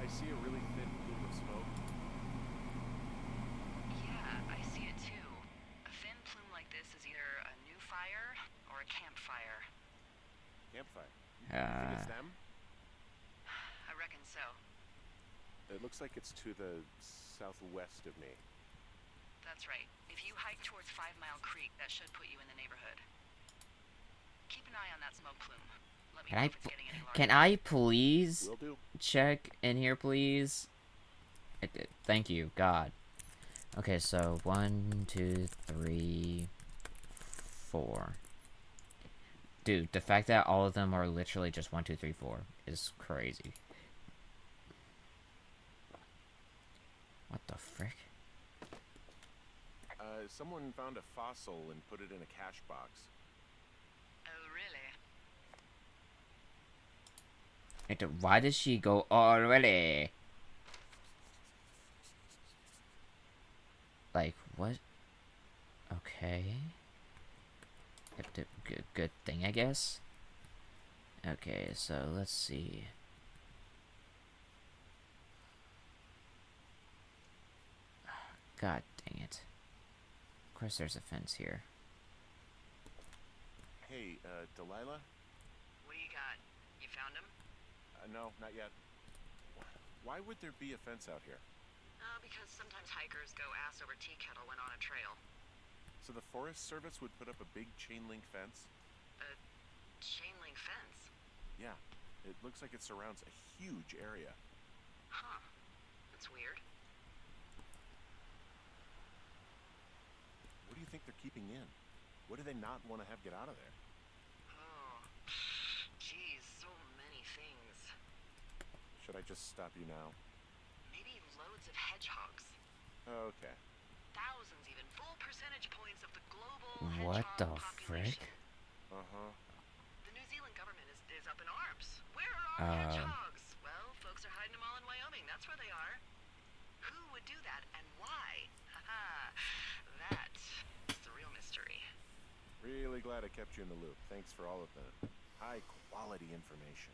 I see a really thin plume of smoke. Yeah, I see it too. A thin plume like this is either a new fire or a campfire. Campfire. You think Uh, it's them? I reckon so. It looks like it's to the southwest of me. That's right. If you hike towards 5 Mile Creek, that should put you in the neighborhood. Keep an eye on that smoke plume. Let me know if it's getting any larger. can I please Will do. check in here, please? Thank you, God. Okay, so 1, 2, 3, 4. Dude, the fact that all of them are literally just 1, 2, 3, 4 is crazy. What the frick? Someone found a fossil and put it in a cache box. Oh, really? Why does she go already? Like, what? Okay. Good thing, I guess. Okay, so let's see. God dang it. Of course there's a fence here. Hey, Delilah? What do you got? You found him? No, not yet. Why would there be a fence out here? Because sometimes hikers go ass over tea kettle when on a trail. So the Forest Service would put up a big chain link fence? A chain link fence? Yeah. It looks like it surrounds a huge area. Huh. That's weird. What do you think they're keeping in? What do they not want to have get out of there? Oh, geez, so many things. Should I just stop you now? Maybe loads of hedgehogs. Okay. Thousands even. Full percentage points of the global What hedgehog the population. frick? Uh-huh. The New Zealand government is up in arms. Where are our hedgehogs? Well, folks are hiding them all in Wyoming. That's where they are. Who would do that and why? Haha. That's the real mystery. Really glad I kept you in the loop. Thanks for all of the high-quality information.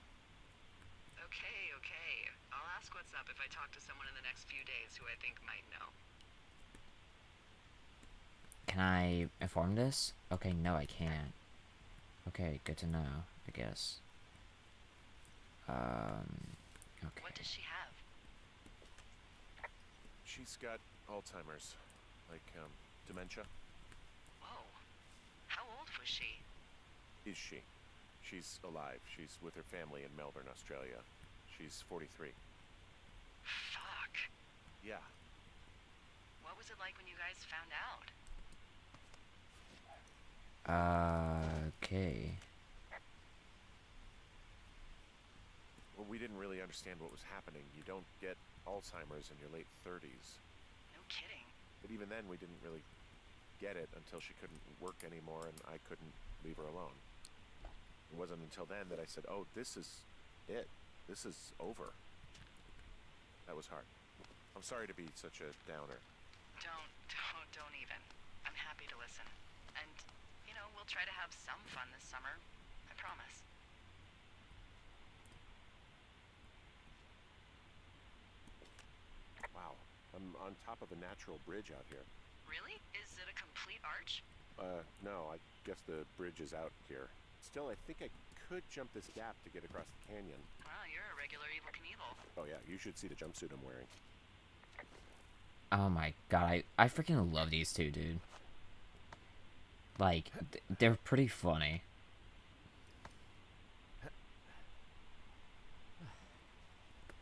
Okay, okay. I'll ask what's up if I talk to someone in the next few days who I think might know. Can I inform this? Okay, no, I can't. Okay, good to know, I guess. Okay. What does she have? She's got Alzheimer's. Like, dementia. Whoa. How old was she? Is she? She's alive. She's with her family in Melbourne, Australia. She's 43. Fuck. Yeah. What was it like when you guys found out? Okay. Well, we didn't really understand what was happening. You don't get Alzheimer's in your late 30s. No kidding. But even then, we didn't really get it until she couldn't work anymore and I couldn't leave her alone. It wasn't until then that I said, oh, this is it. This is over. That was hard. I'm sorry to be such a downer. Don't even. I'm happy to listen. And, we'll try to have some fun this summer. I promise. Wow. I'm on top of a natural bridge out here. Really? Is it a complete arch? No, I guess the bridge is out here. Still, I think I could jump this gap to get across the canyon. Wow, you're a regular Evel Knievel. Oh yeah, you should see the jumpsuit I'm wearing. Oh my god, I freaking love these two, dude. Like, they're pretty funny.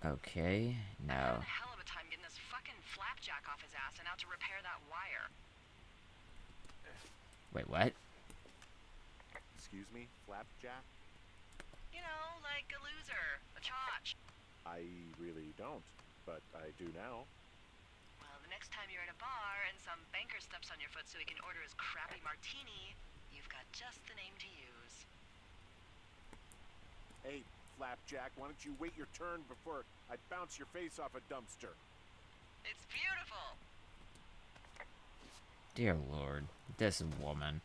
Okay, I had now. a hell of a time getting this fucking flapjack off his ass and out to repair that wire. Wait, what? Excuse me, Flapjack? Like a loser, a chotch. I really don't, but I do now. Well, the next time you're at a bar and some banker steps on your foot so he can order his crappy martini, you've got just the name to use. Hey, Flapjack, why don't you wait your turn before I bounce your face off a dumpster? It's beautiful. Dear Lord, this woman.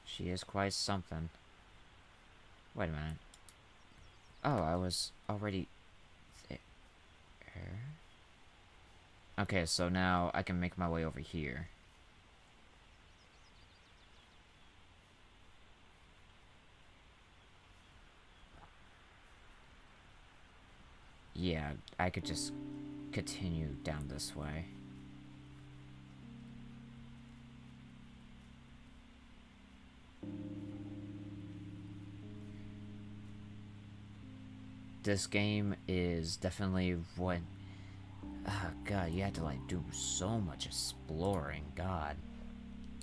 She is quite something. Wait a minute. Oh, I was already there. Okay, so now I can make my way over here. Yeah, I could just continue down this way. This game is definitely what... God, you had to, like, do so much exploring, God.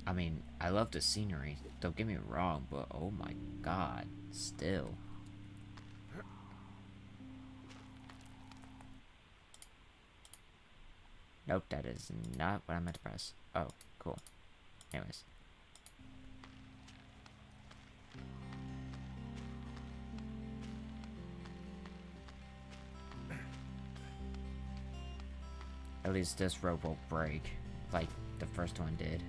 I mean, I love the scenery, don't get me wrong, but oh my God, still. Nope, that is not what I meant to press. Oh, cool. Anyways. At least this rope won't break, like the first one did.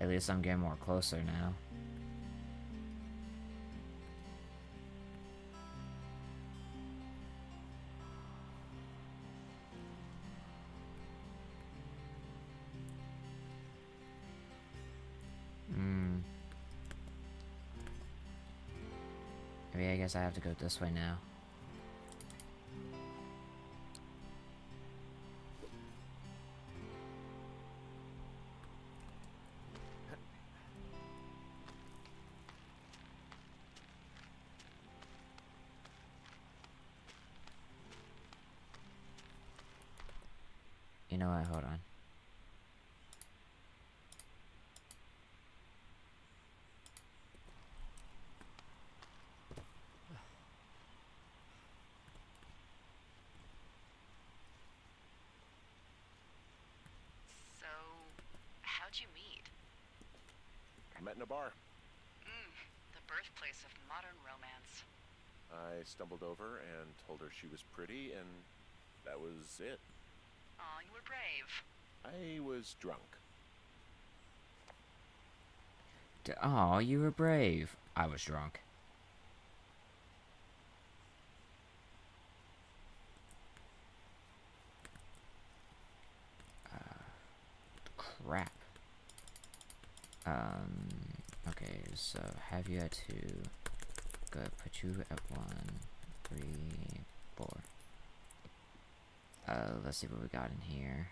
At least I'm getting more closer now. Maybe I guess I have to go this way now. You know what? Hold on. So, how'd you meet? I met in a bar. The birthplace of modern romance. I stumbled over and told her she was pretty, and that was it. Aw, you were brave. I was drunk. Aw, you were brave. I was drunk. Crap. Okay, so have you at 2. Good, put you at 1, 3, 4. Let's see what we got in here.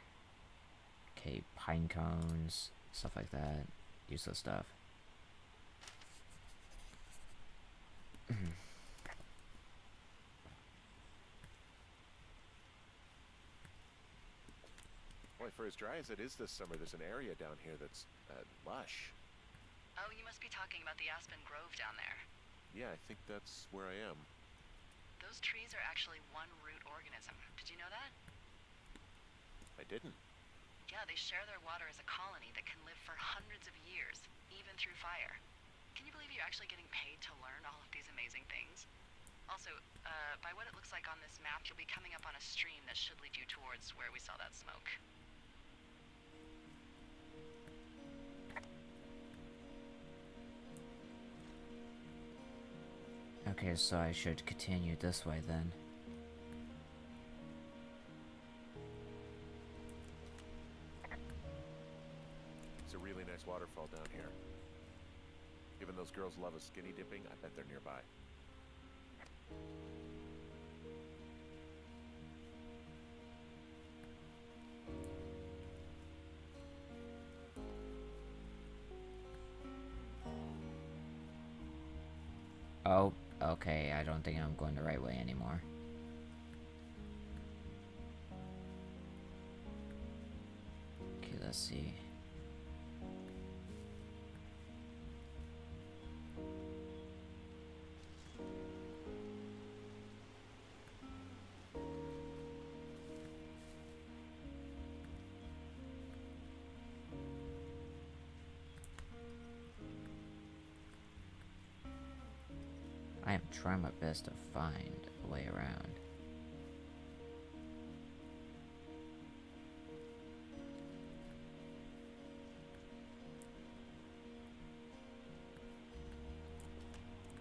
Okay, pine cones, stuff like that. Useless stuff. Boy, for as dry as it is this summer, there's an area down here that's lush. Oh, you must be talking about the Aspen Grove down there. Yeah, I think that's where I am. Those trees are actually one root organism. Did you know that? I didn't. Yeah, they share their water as a colony that can live for hundreds of years, even through fire. Can you believe you're actually getting paid to learn all of these amazing things? Also, by what it looks like on this map, you'll be coming up on a stream that should lead you towards where we saw that smoke. Okay, so I should continue this way then. It's a really nice waterfall down here. Given those girls love a skinny dipping, I bet they're nearby. Oh, okay, I don't think I'm going the right way anymore. Okay, let's see. I am trying my best to find a way around.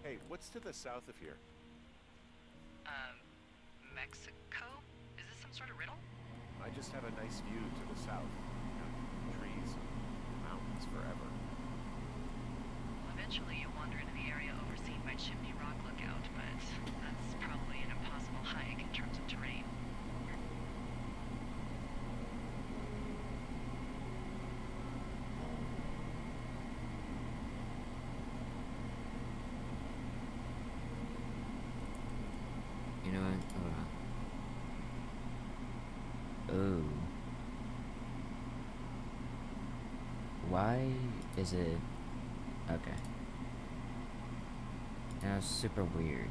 Hey, what's to the south of here? Mexico? Is this some sort of riddle? I just have a nice view to the south. Trees, mountains forever. Well, eventually you'll wander into the area overseen by Chimney Rock Lookout, but that's probably an impossible hike in terms of terrain. You know what? Hold on. Ooh. Why is it... Okay. Now it's super weird.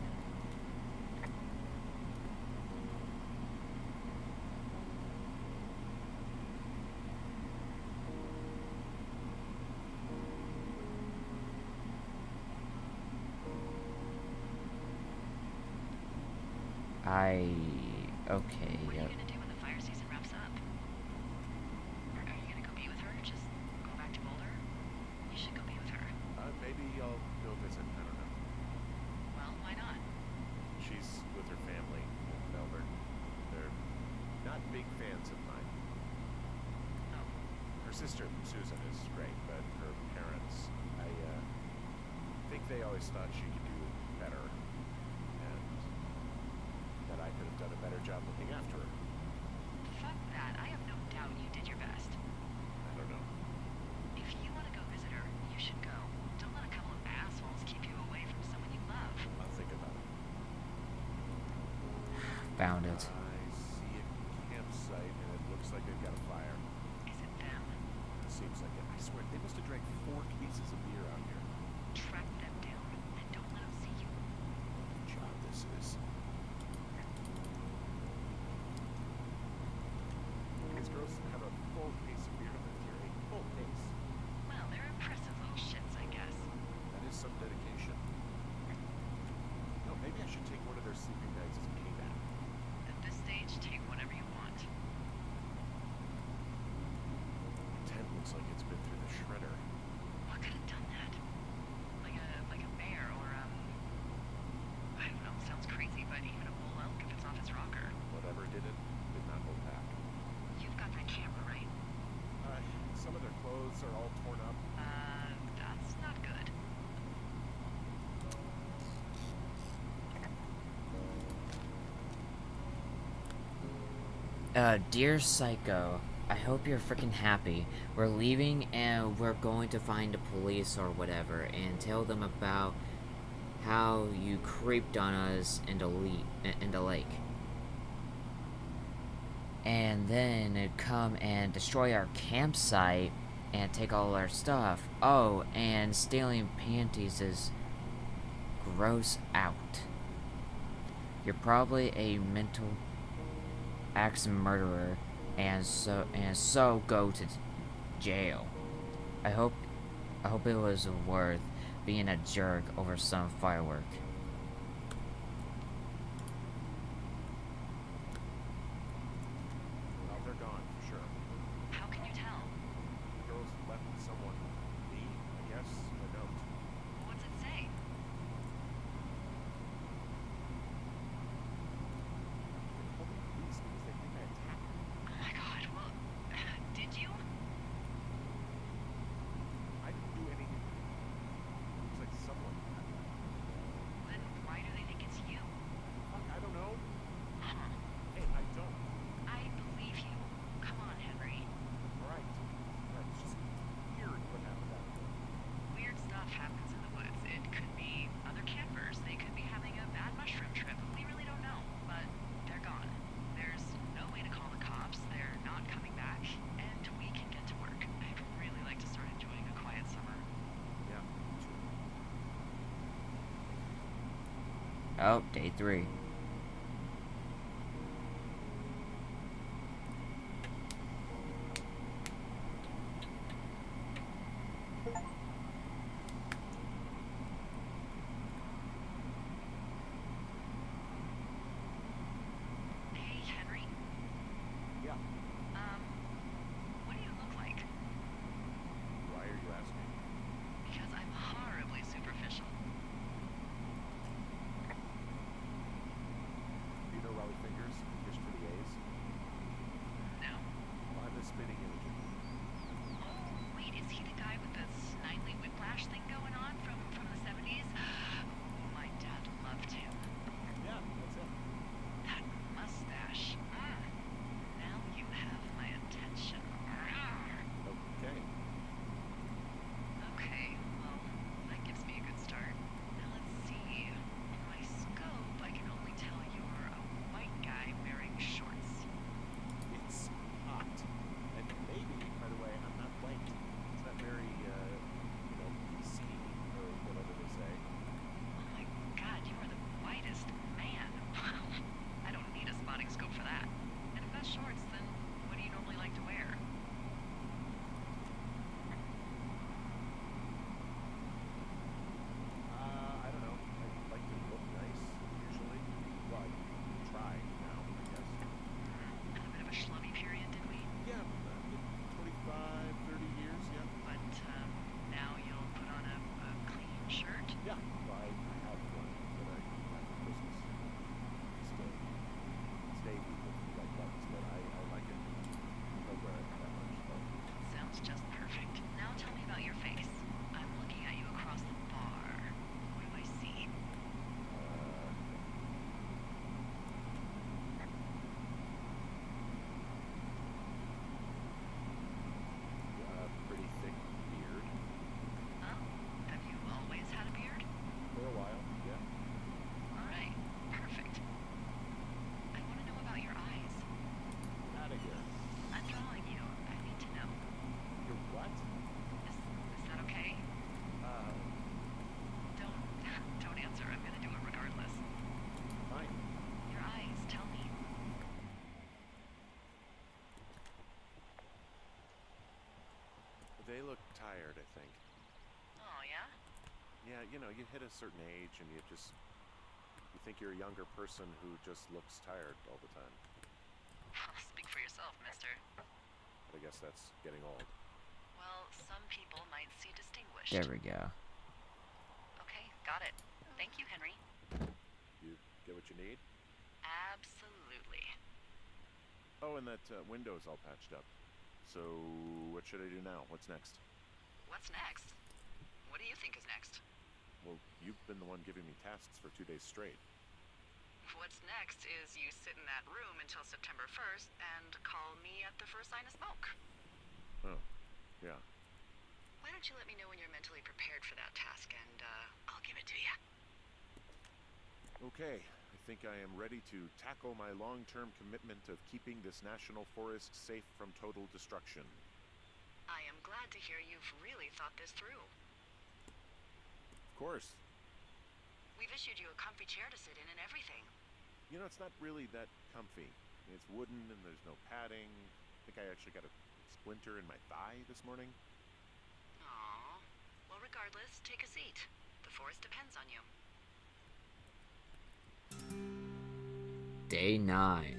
Okay, What are yep. you gonna do when the fire season wraps up? Are you gonna go be with her? Just go back to Boulder? You should go be with her. Maybe I'll go visit. I don't know. Well, why not? She's with her family in Melbourne. They're not big fans of mine. Oh, Her sister, Susan, is great, but her parents, I think they always thought she could do better. And that I could have done a better job looking after her. fuck that. I have no doubt you did your best. I don't know. If you want to go visit her, you should go. Don't let a couple of assholes keep you away from someone you love. I'll think about it. Found it. I see a campsite, and it looks like they've got a fire. Is it them? It seems like it. I swear, they must have drank 4 cases of beer out here. Track them down and don't let them see you. What job this is. These girls have a full case of beer left here. A full case. Well, they're impressive little shits, I guess. That is some dedication. No, maybe I should take one of their sleeping bags as payback. At this stage, take whatever you want. The tent looks like it's been through the shredder. What could have done that? Like a bear or I don't know, sounds crazy, but even a bull elk if it's off its rocker. Whatever did it, did not hold back. You've got that camera, right? Some of their clothes are all torn up. That's not good. Dear Psycho, I hope you're freaking happy. We're leaving and we're going to find the police or whatever and tell them about how you creeped on us in the lake. And then come and destroy our campsite and take all our stuff. Oh, and stealing panties is gross out. You're probably a mental axe murderer, and so go to jail. I hope it was worth being a jerk over some firework. Well, they're gone for sure. How can you tell? The girls left someone, me, I guess, a note. What's it say? They called the police because they think I attacked them. Oh my god, well, did you? I didn't do anything. Looks like someone had that. Then why do they think it's you? Fuck, I don't know. Huh. Hey, I don't. I believe you. Come on, Henry. Right. Right. It's just weird what happened out there. Weird stuff happens in the woods. It could be other campers. They could be having a bad mushroom trip. We really don't know, but they're gone. There's no way to call the cops. They're not coming back, and we can get to work. I'd really like to start enjoying a quiet summer. Yeah, me too. Oh, day 3. Hey, Henry. Yeah. What do you look like? Why are you asking? Because I'm horribly superficial. Do you know Raleigh Fingers? Fish for the A's? No. Well, I'm the spinning image. Oh, wait, is he the guy with the snidely whiplash thing going on from the 70s? My dad loved him. Yeah, that's it. That mustache. Now you have my attention. Okay. Okay, well, that gives me a good start. Now let's see. In my scope, I can only tell you're a white guy wearing shorts. It's hot. And maybe, by the way, I'm not white. It's not very, PC, or whatever they say. Oh my god, you are the whitest man. I don't need a spotting scope for that. And if that's shorts, then what do you normally like to wear? I don't know. I like to look nice, usually. Well, I try now, I guess. Had a bit of a schlubby period, did we? Yeah, 25, 30 years, yeah. But now you'll put on a clean shirt? Yeah, well, I have one that I got for Christmas. It's navy with white buttons, but I like it. I don't wear it that much, though. Sounds just perfect. Now tell me about your face. I'm looking at you across the bar. What do I see? Pretty thick beard. Oh, have you always had a beard? For a while, yeah. Alright, perfect. I want to know about your eyes. Out of here. I'm drawing you. I need to know. You're what? Is that okay? Don't answer. I'm gonna do it regardless. Fine. Your eyes, tell me. They look tired, I think. Oh, yeah? Yeah, you hit a certain age and you think you're a younger person who just looks tired all the time. Speak for yourself, mister. But I guess that's getting old. Well, some people might see distinguished. There we go. Okay, got it. Thank you, Henry. You get what you need? Absolutely. Oh, and that window's all patched up. So, what should I do now? What's next? What's next? What do you think is next? Well, you've been the one giving me tasks for 2 days straight. What's next is you sit in that room until September 1st and call me at the first sign of smoke. Oh, yeah. Why don't you let me know when you're mentally prepared for that task and I'll give it to you. Okay, I think I am ready to tackle my long-term commitment of keeping this national forest safe from total destruction. I am glad to hear you've really thought this through. Of course. We've issued you a comfy chair to sit in and everything. You know, it's not really that comfy. It's wooden and there's no padding. I think I actually got a splinter in my thigh this morning. Aw. Well, regardless, take a seat. The forest depends on you. Day 9.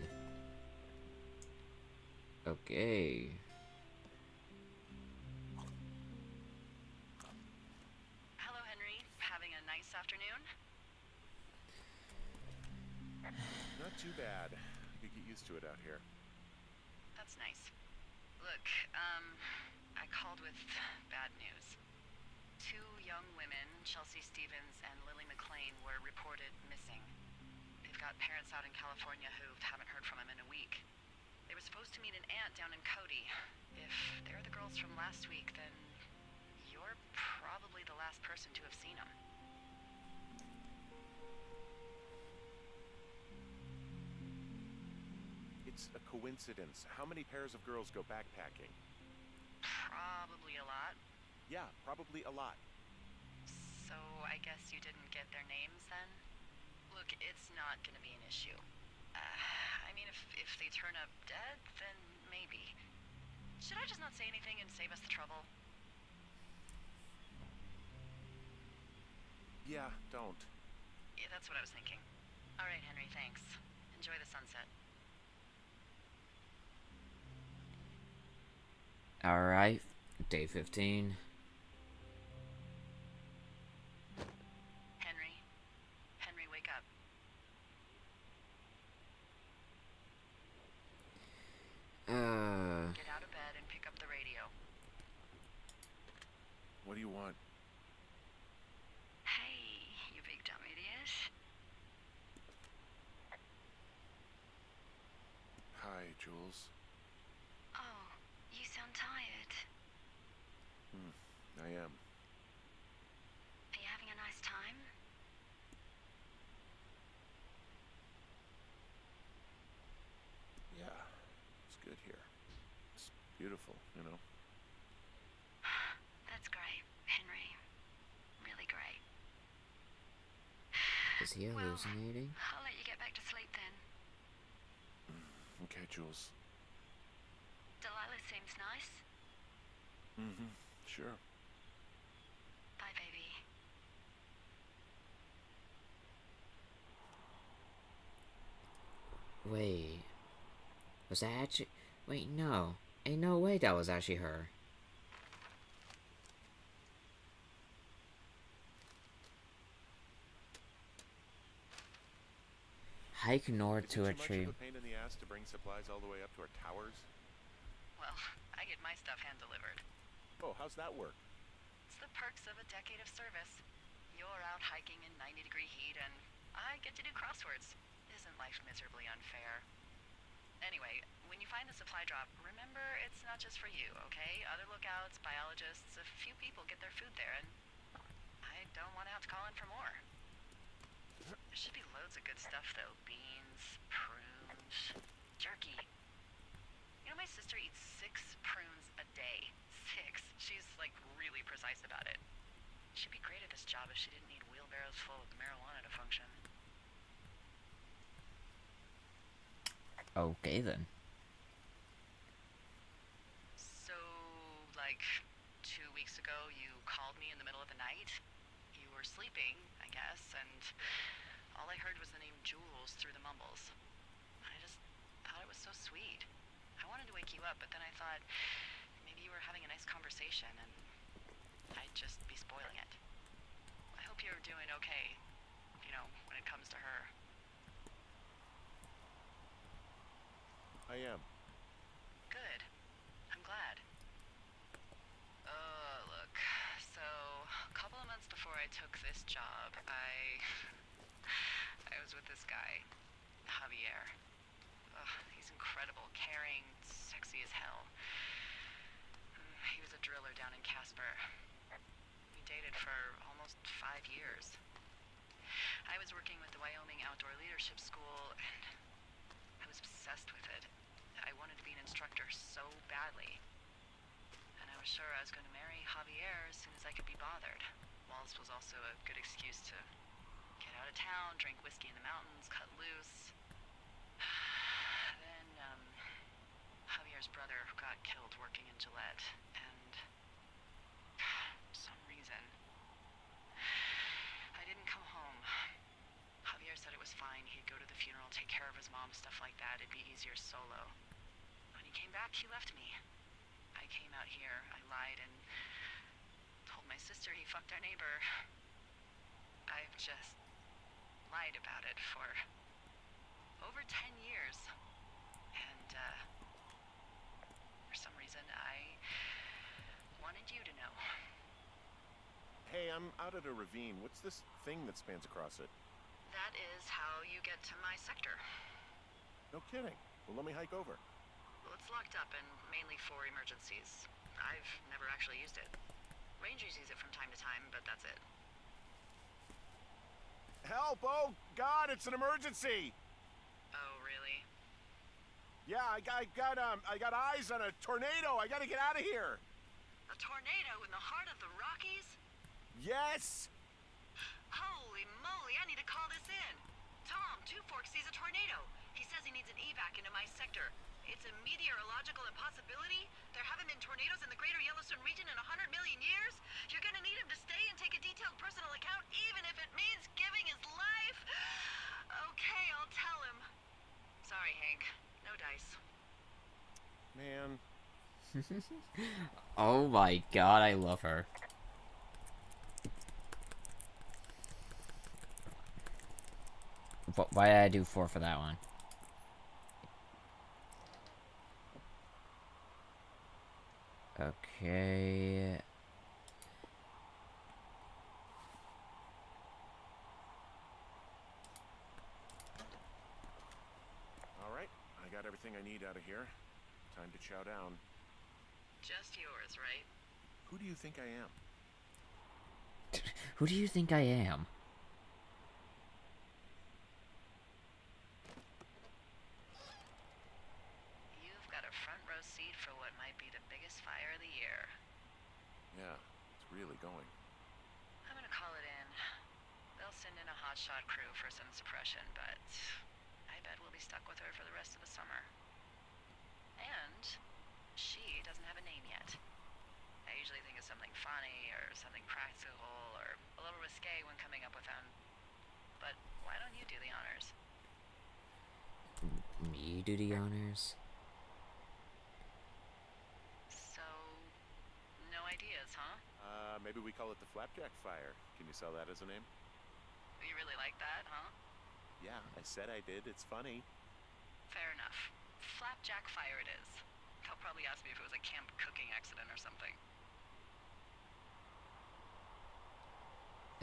Okay. Hello, Henry. Having a nice afternoon? Not too bad. I could get used to it out here. That's nice. Look, I called with bad news. 2 young women, Chelsea Stevens and Lily McLean, were reported missing. They've got parents out in California who haven't heard from them in a week. They were supposed to meet an aunt down in Cody. If they're the girls from last week, then you're probably the last person to have seen them. It's a coincidence. How many pairs of girls go backpacking? Probably a lot. Yeah, probably a lot. So I guess you didn't get their names then? Look, it's not gonna be an issue. I mean, if they turn up dead, then maybe. Should I just not say anything and save us the trouble? Yeah, don't. Yeah, that's what I was thinking. All right, Henry, thanks. Enjoy the sunset. Alright. Day 15. Henry? Henry, wake up. Get out of bed and pick up the radio. What do you want? Hey, you big dumb idiot. Hi, Jules. Oh, you sound tired. I am. Are you having a nice time? Yeah, it's good here. It's beautiful, you know. That's great, Henry. Really great. Is he hallucinating? I'll let you get back to sleep then. Okay, Jules. Delilah seems nice. Sure. Bye, baby. Wait. Was that actually... Wait, no. Ain't no way that was actually her. Hike north to a Is it too tree. much of a pain in the ass to bring supplies all the way up to our towers? Well, I get my stuff hand-delivered. Oh, how's that work? It's the perks of a decade of service. You're out hiking in 90-degree heat, and I get to do crosswords. Isn't life miserably unfair? Anyway, when you find the supply drop, remember it's not just for you, okay? Other lookouts, biologists, a few people get their food there, and I don't want to have to call in for more. There should be loads of good stuff, though. Beans, prunes, jerky. You know, my sister eats 6 prunes a day. 6. She's, like, really precise about it. She'd be great at this job if she didn't need wheelbarrows full of marijuana to function. Okay, then. So, like, 2 weeks ago, you called me in the middle of the night? You were sleeping, I guess, and all I heard was the name Jules through the mumbles. I just thought it was so sweet. I wanted to wake you up, but then I thought maybe you were having a nice conversation, and I'd just be spoiling it. I hope you're doing okay, you know, when it comes to her. I am. Good. I'm glad. Look, so a couple of months before I took this job, I was with this guy, Javier. He's incredible, caring, sexy as hell. He was a driller down in Casper. We dated for almost 5 years. I was working with the Wyoming Outdoor Leadership School, and I was obsessed with it. I wanted to be an instructor so badly. And I was sure I was going to marry Javier as soon as I could be bothered. Walls was also a good excuse to get out out of town, drink whiskey in the mountains, cut loose. Then, Javier's brother got killed working in Gillette, and for some reason, I didn't come home. Javier said it was fine. He'd go to the funeral, take care of his mom, stuff like that. It'd be easier solo. When he came back, he left me. I came out here, I lied, and told my sister he fucked our neighbor. I've just lied about it for over 10 years. And, for some reason, I wanted you to know. Hey, I'm out at a ravine. What's this thing that spans across it? That is how you get to my sector. No kidding. Well, let me hike over. Well, it's locked up and mainly for emergencies. I've never actually used it. Rangers use it from time to time, but that's it. Help! Oh, God, it's an emergency! Oh, really? Yeah, I got eyes on a tornado. I gotta get out of here. A tornado in the heart of the Rockies? Yes! Holy moly, I need to call this in. Tom, Two Forks sees a tornado. He says he needs an evac into my sector. It's a meteorological impossibility. There haven't been tornadoes in the greater Yellowstone region in 100 million years. You're gonna need him to stay and take a detailed personal account, even if it means giving his life. Okay, I'll tell him. Sorry, Hank. No dice. Man. Oh my god, I love her. Why did I do 4 for that one? Okay. All right, I got everything I need out of here. Time to chow down. Just yours, right? Who do you think I am? Who do you think I am? You've got a front row seat for what might be the biggest fire of the year. Yeah, it's really going. I'm gonna call it in. They'll send in a hotshot crew for some suppression, but I bet we'll be stuck with her for the rest of the summer. And she doesn't have a name yet. I usually think of something funny or something practical or a little risque when coming up with them. But why don't you do the honors? Me do the honors? So, no ideas, huh? Maybe we call it the Flapjack Fire. Can you sell that as a name? You really like that, huh? Yeah, I said I did. It's funny. Fair enough. Flapjack Fire it is. They'll probably ask me if it was a camp cooking accident or something.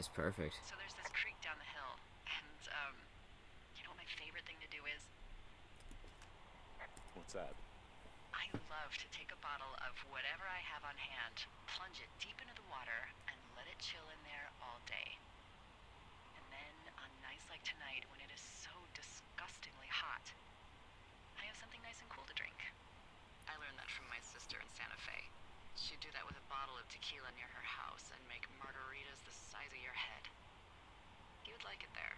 It's perfect. So there's this creek down the hill, and, you know what my favorite thing to do is? What's that? I love to take a bottle of whatever I have on hand, plunge it deep into the water, and let it chill in there all day. And then, on nights like tonight, when it is so disgustingly hot, I have something nice and cool to drink. I learned that from my sister in Santa Fe. She'd do that with a bottle of tequila near her house and make margaritas the size of your head. You would like it there.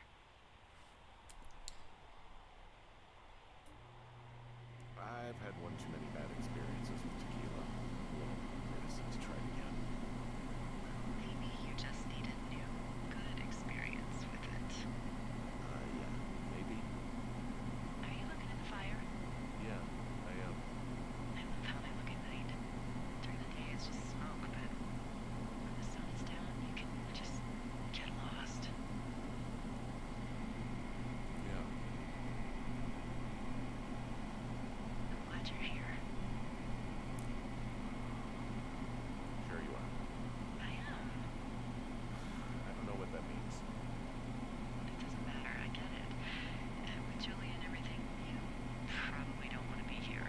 I've had one too many bad experiences with tequila. A little reticent to try it again. Maybe you just need a new, good experience with it. Yeah, maybe. Are you looking at the fire? Yeah, I am. I love how they look at night. During the day, it's just smoke, but when the sun is down, you can just get lost. Yeah. I'm glad you're here. Sure you are. I am. I don't know what that means. It doesn't matter, I get it. And with Julie and everything, you probably don't want to be here.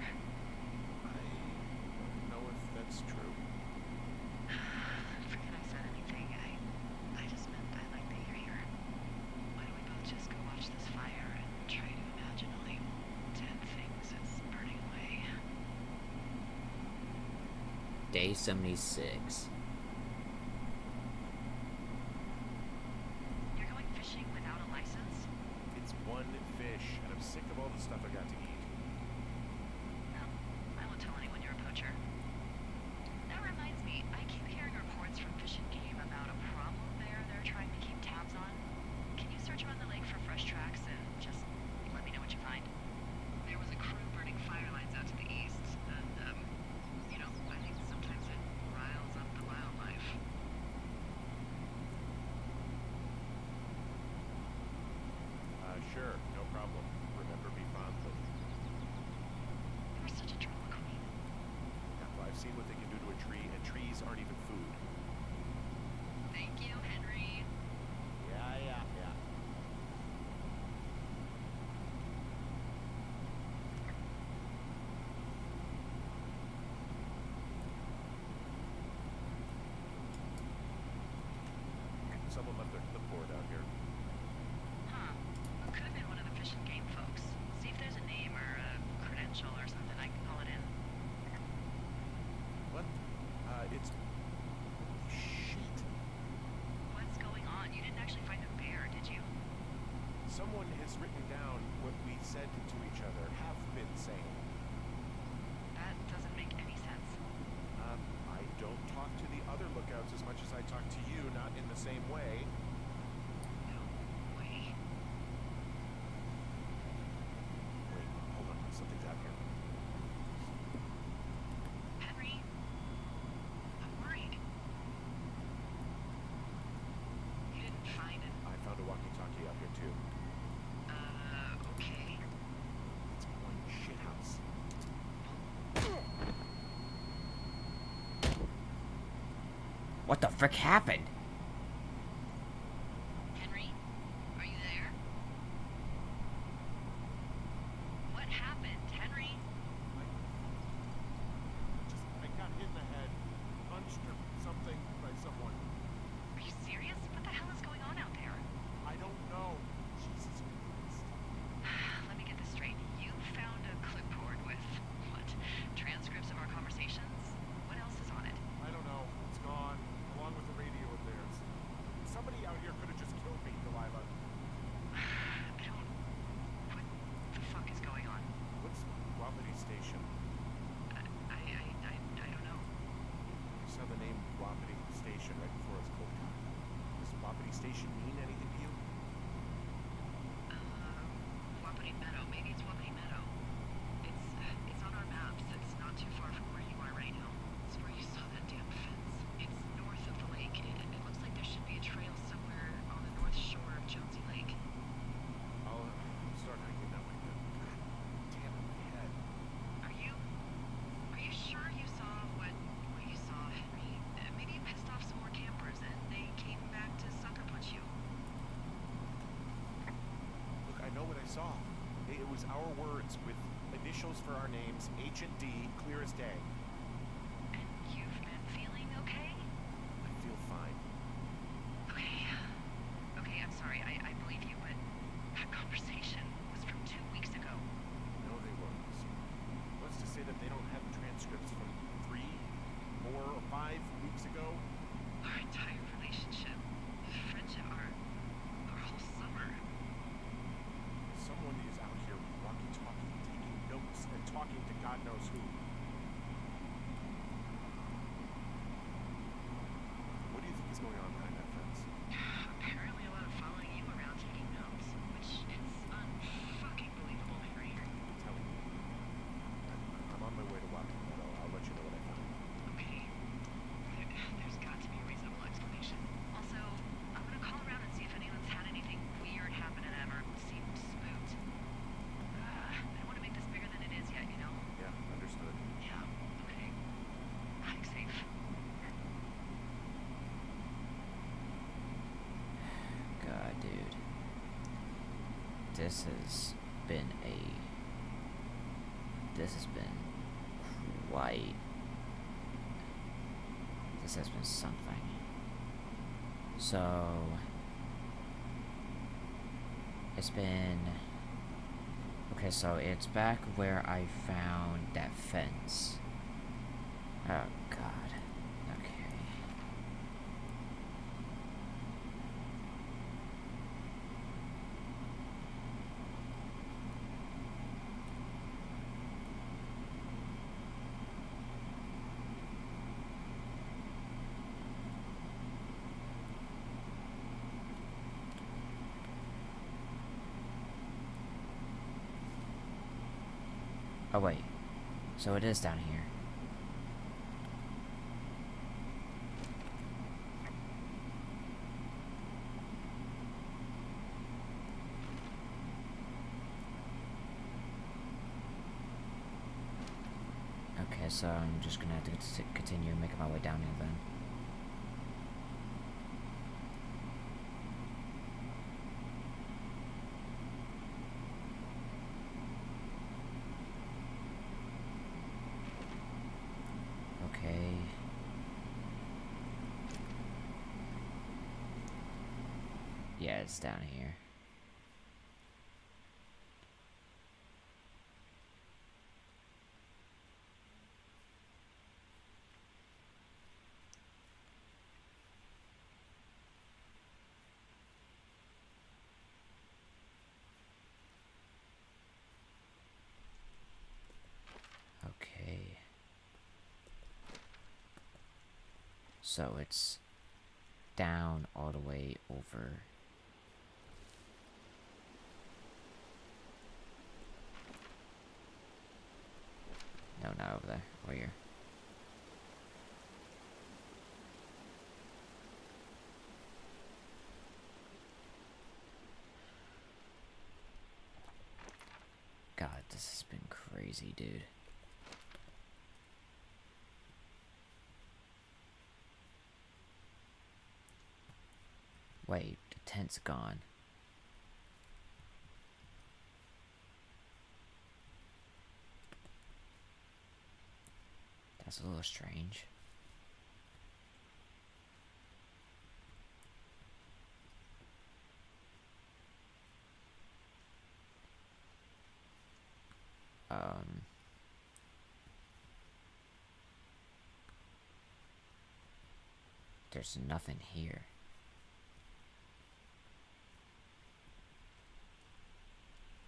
I don't know if that's true. Forget I said anything. I just meant I like that you're here. Why don't we both just go watch this fire and try to imagine all the old dead things it's burning away? Day 76. You're going fishing without a fish, and I'm sick of all the stuff I got to eat. No, I won't tell anyone you're a poacher. That reminds me, I keep hearing reports from Fish and Game about a problem they're trying to keep tabs on. Can you search around the lake for fresh tracks and just let me know what you find? There was a crew burning fire lines out to the east, and, I think sometimes it riles up the wildlife. Sure, no problem. Remember me fondly. You were such a drama queen. Yeah, well, I've seen what they can do to a tree, and trees aren't even food. Thank you, Henry. Yeah. Someone left their clipboard out here. Huh. Could have been one of the Fish and Game folks. See if there's a name or a credential or something I can call it in. What? It's... Shit. What's going on? You didn't actually find the bear, did you? Someone has written down what we said to each other, have been saying. That doesn't make any sense. I don't talk to the other lookouts as much as I talk to you, not in the same way. No way. Wait, hold on, something's out here. Henry? I'm worried. You didn't find it? I found a walkie-talkie out here too. Okay. It's one shithouse. What the frick happened? Henry? Are you there? What happened, Henry? I got hit in the head, punched or something by someone. Are you serious? What the hell is going on out there? I don't know. Jesus Christ. Let me get this straight. You found a clipboard with, what, transcripts of our conversations? What else is on it? I don't know. It's gone, along with the radio of theirs. Somebody out here could have just killed me, Delilah. I don't... What the fuck is going on? What's Wapiti Station? I don't know. I saw the name Wapiti Station right before it's cold. Does Wapiti Station mean anything to you? Wapiti Meadow. Maybe it's Wapiti Meadow. It's on our maps. It's not too far from where you are right now. It's where you saw that damn fence. It's north of the lake. It looks like there should be a trail somewhere on the north shore of Jonesy Lake. I'll start hiking that way then. Damn it, my head. Are you sure you saw what you saw, Henry? Maybe you pissed off some more campers and they came back to sucker punch you. Look, I know what I saw. It was our words with initials for our names, H and D, clear as day. And you've been feeling okay? I feel fine. Okay, I'm sorry. I believe you, but that conversation was from 2 weeks ago. No, they weren't. What's to say that they don't have transcripts from 3, 4, or 5 weeks ago? Our entire relationship, friendship, our whole summer. Someone is out here walkie-talkie, taking notes, and talking to God knows who. What do you think is going on behind that fence? Apparently a lot of following you around taking notes, which is unfucking believable, Henry. I'm telling you. I'm on my way to Wapiti Meadow. I'll let you know what I find. Okay. There's got to be a reasonable explanation. Also, I'm gonna call around and see if anyone's had anything weird happen to them or seemed spooked. I don't want to make this bigger than it is yet, you know? Yeah, understood. Yeah, okay. Hike safe. God, dude. This has been quite... This has been something. So... It's been... Okay, so it's back where I found that fence. Oh, God. Okay. Oh, wait. So it is down here. Okay, so I'm just gonna have to continue making my way down here then. Okay. Yeah, it's down here. Okay. So it's down all the way over. No, not over there. Over here. God, this has been crazy, dude. Wait, the tent's gone. That's a little strange. There's nothing here.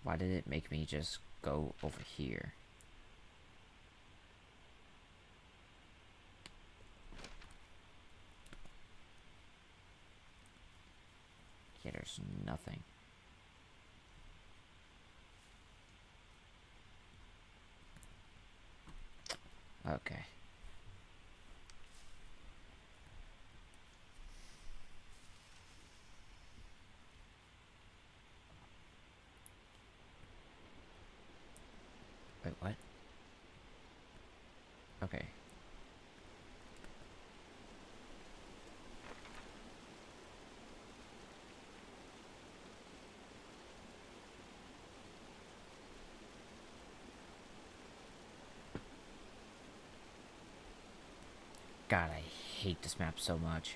Why did it make me just go over here? Yeah, there's nothing. Okay. Wait, what? Okay. God, I hate this map so much.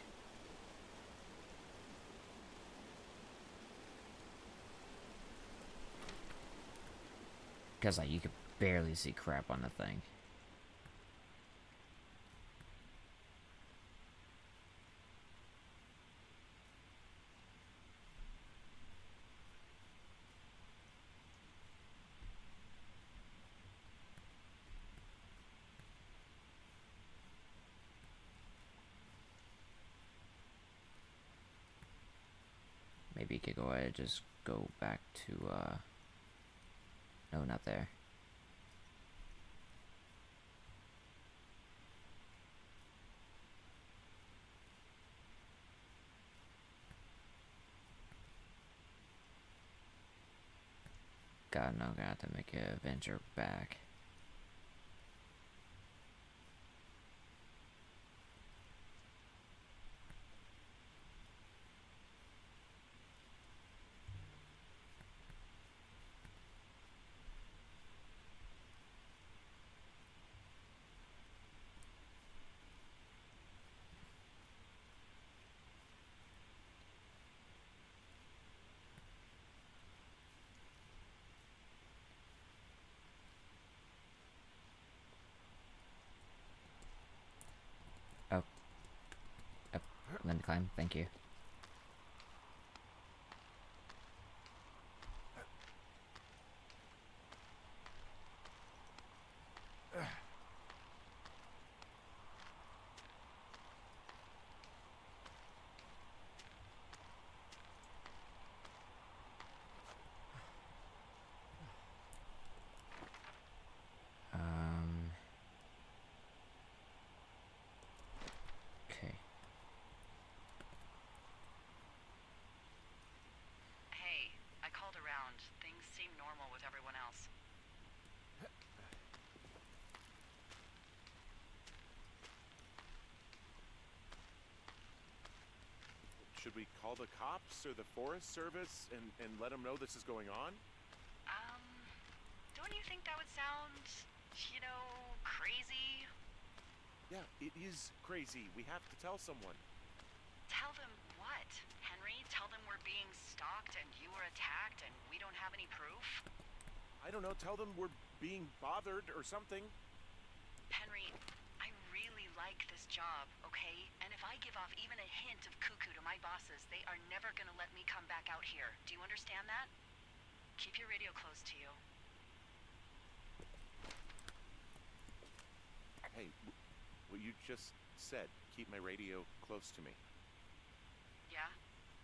Because, like, you could barely see crap on the thing. Maybe you could go ahead and just go back to, no, not there. God, no, gonna have to make an adventure back. Oh. Oh. Let me climb. Thank you. should we call the cops or the Forest Service and let them know this is going on? Don't you think that would sound, crazy? Yeah, it is crazy. We have to tell someone. Tell them what, Henry? Tell them we're being stalked and you were attacked and we don't have any proof? I don't know, tell them we're being bothered or something. Henry, I really like this job, okay? And if I give off even a hint of cuckoo to my bosses, they are never gonna let me come back out here. Do you understand that? Keep your radio close to you. Hey, what you just said, keep my radio close to me. Yeah?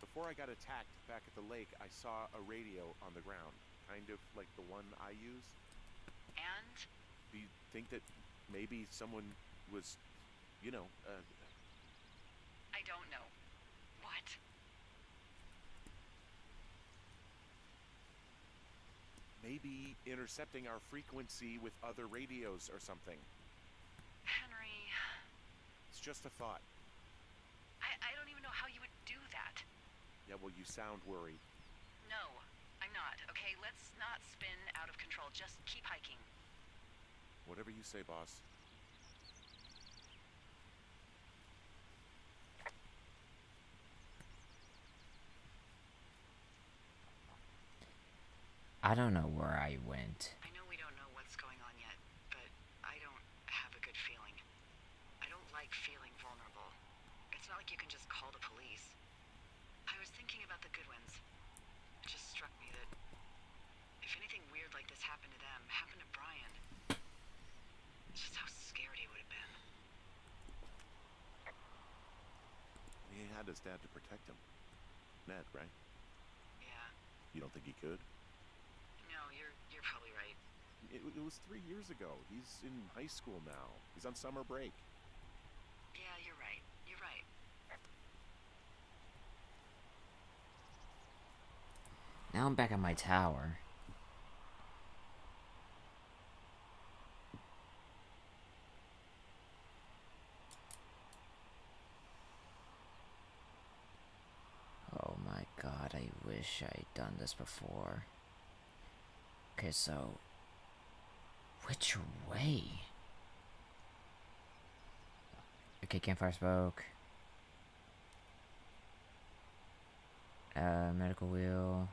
Before I got attacked back at the lake, I saw a radio on the ground, kind of like the one I use. And? Do you think that maybe someone was, I don't know. What? maybe intercepting our frequency with other radios or something? Henry... It's just a thought. I don't even know how you would do that. Yeah, well, you sound worried. No, I'm not, okay? Let's not spin out of control. Just keep hiking. Whatever you say, boss. I don't know where I went. I know we don't know what's going on yet, but I don't have a good feeling. I don't like feeling vulnerable. It's not like you can just call the police. I was thinking about the Goodwins. It just struck me that if anything weird like this happened to them, happened to Brian, just how scared he would have been. He had his dad to protect him. Ned, right? Yeah. You don't think he could? No, you're probably right. It was 3 years ago. He's in high school now. He's on summer break. Yeah, you're right. You're right. Now I'm back at my tower. Oh my god, I wish I'd done this before. Okay, so... which way? Okay, campfire smoke. Medical wheel.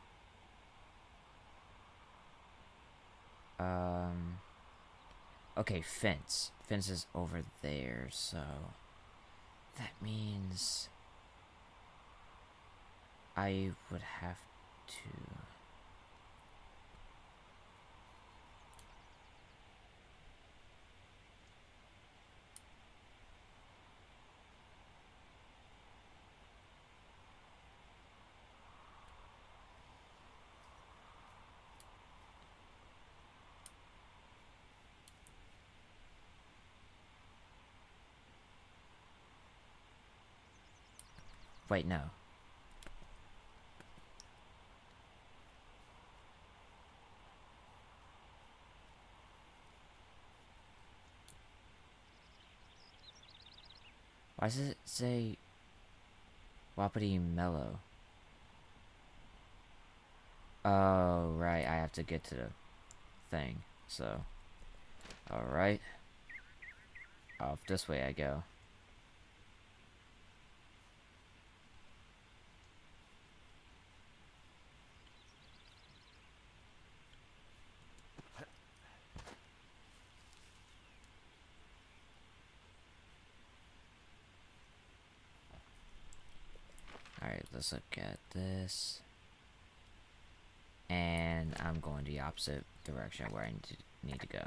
Okay, fence. Fence is over there, so... that means... I would have to... Wait, no. Why does it say Wapiti Mellow? Oh, right, I have to get to the thing, so... Alright. Off this way I go. Alright, let's look at this. And I'm going the opposite direction where I need to go.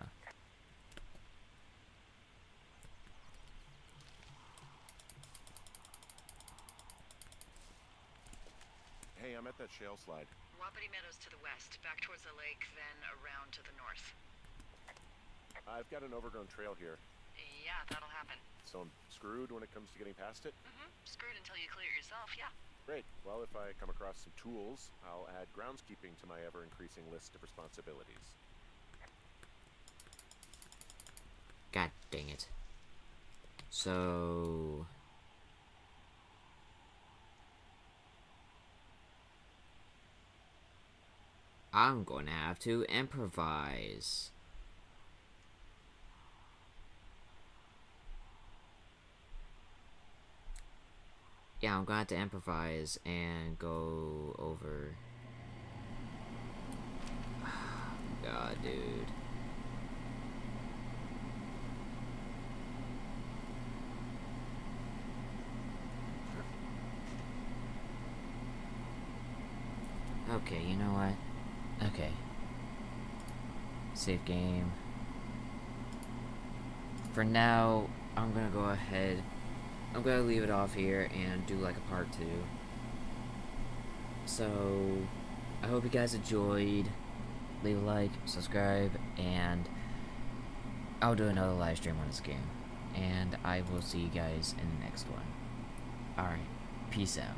Hey, I'm at that shale slide. Wapiti Meadows to the west, back towards the lake, then around to the north. I've got an overgrown trail here, Yeah, that'll happen. so I'm screwed when it comes to getting past it. Screwed until you clear it yourself, yeah. Great. Well, if I come across some tools, I'll add groundskeeping to my ever-increasing list of responsibilities. God dang it. So... I'm going to have to improvise. Yeah, I'm going to have to improvise and go over. God, dude. Okay, you know what? Okay. Save game. For now, I'm gonna go ahead. I'm gonna leave it off here and do like a part 2. So, I hope you guys enjoyed. Leave a like, subscribe, and I'll do another live stream on this game. And I will see you guys in the next one. Alright, peace out.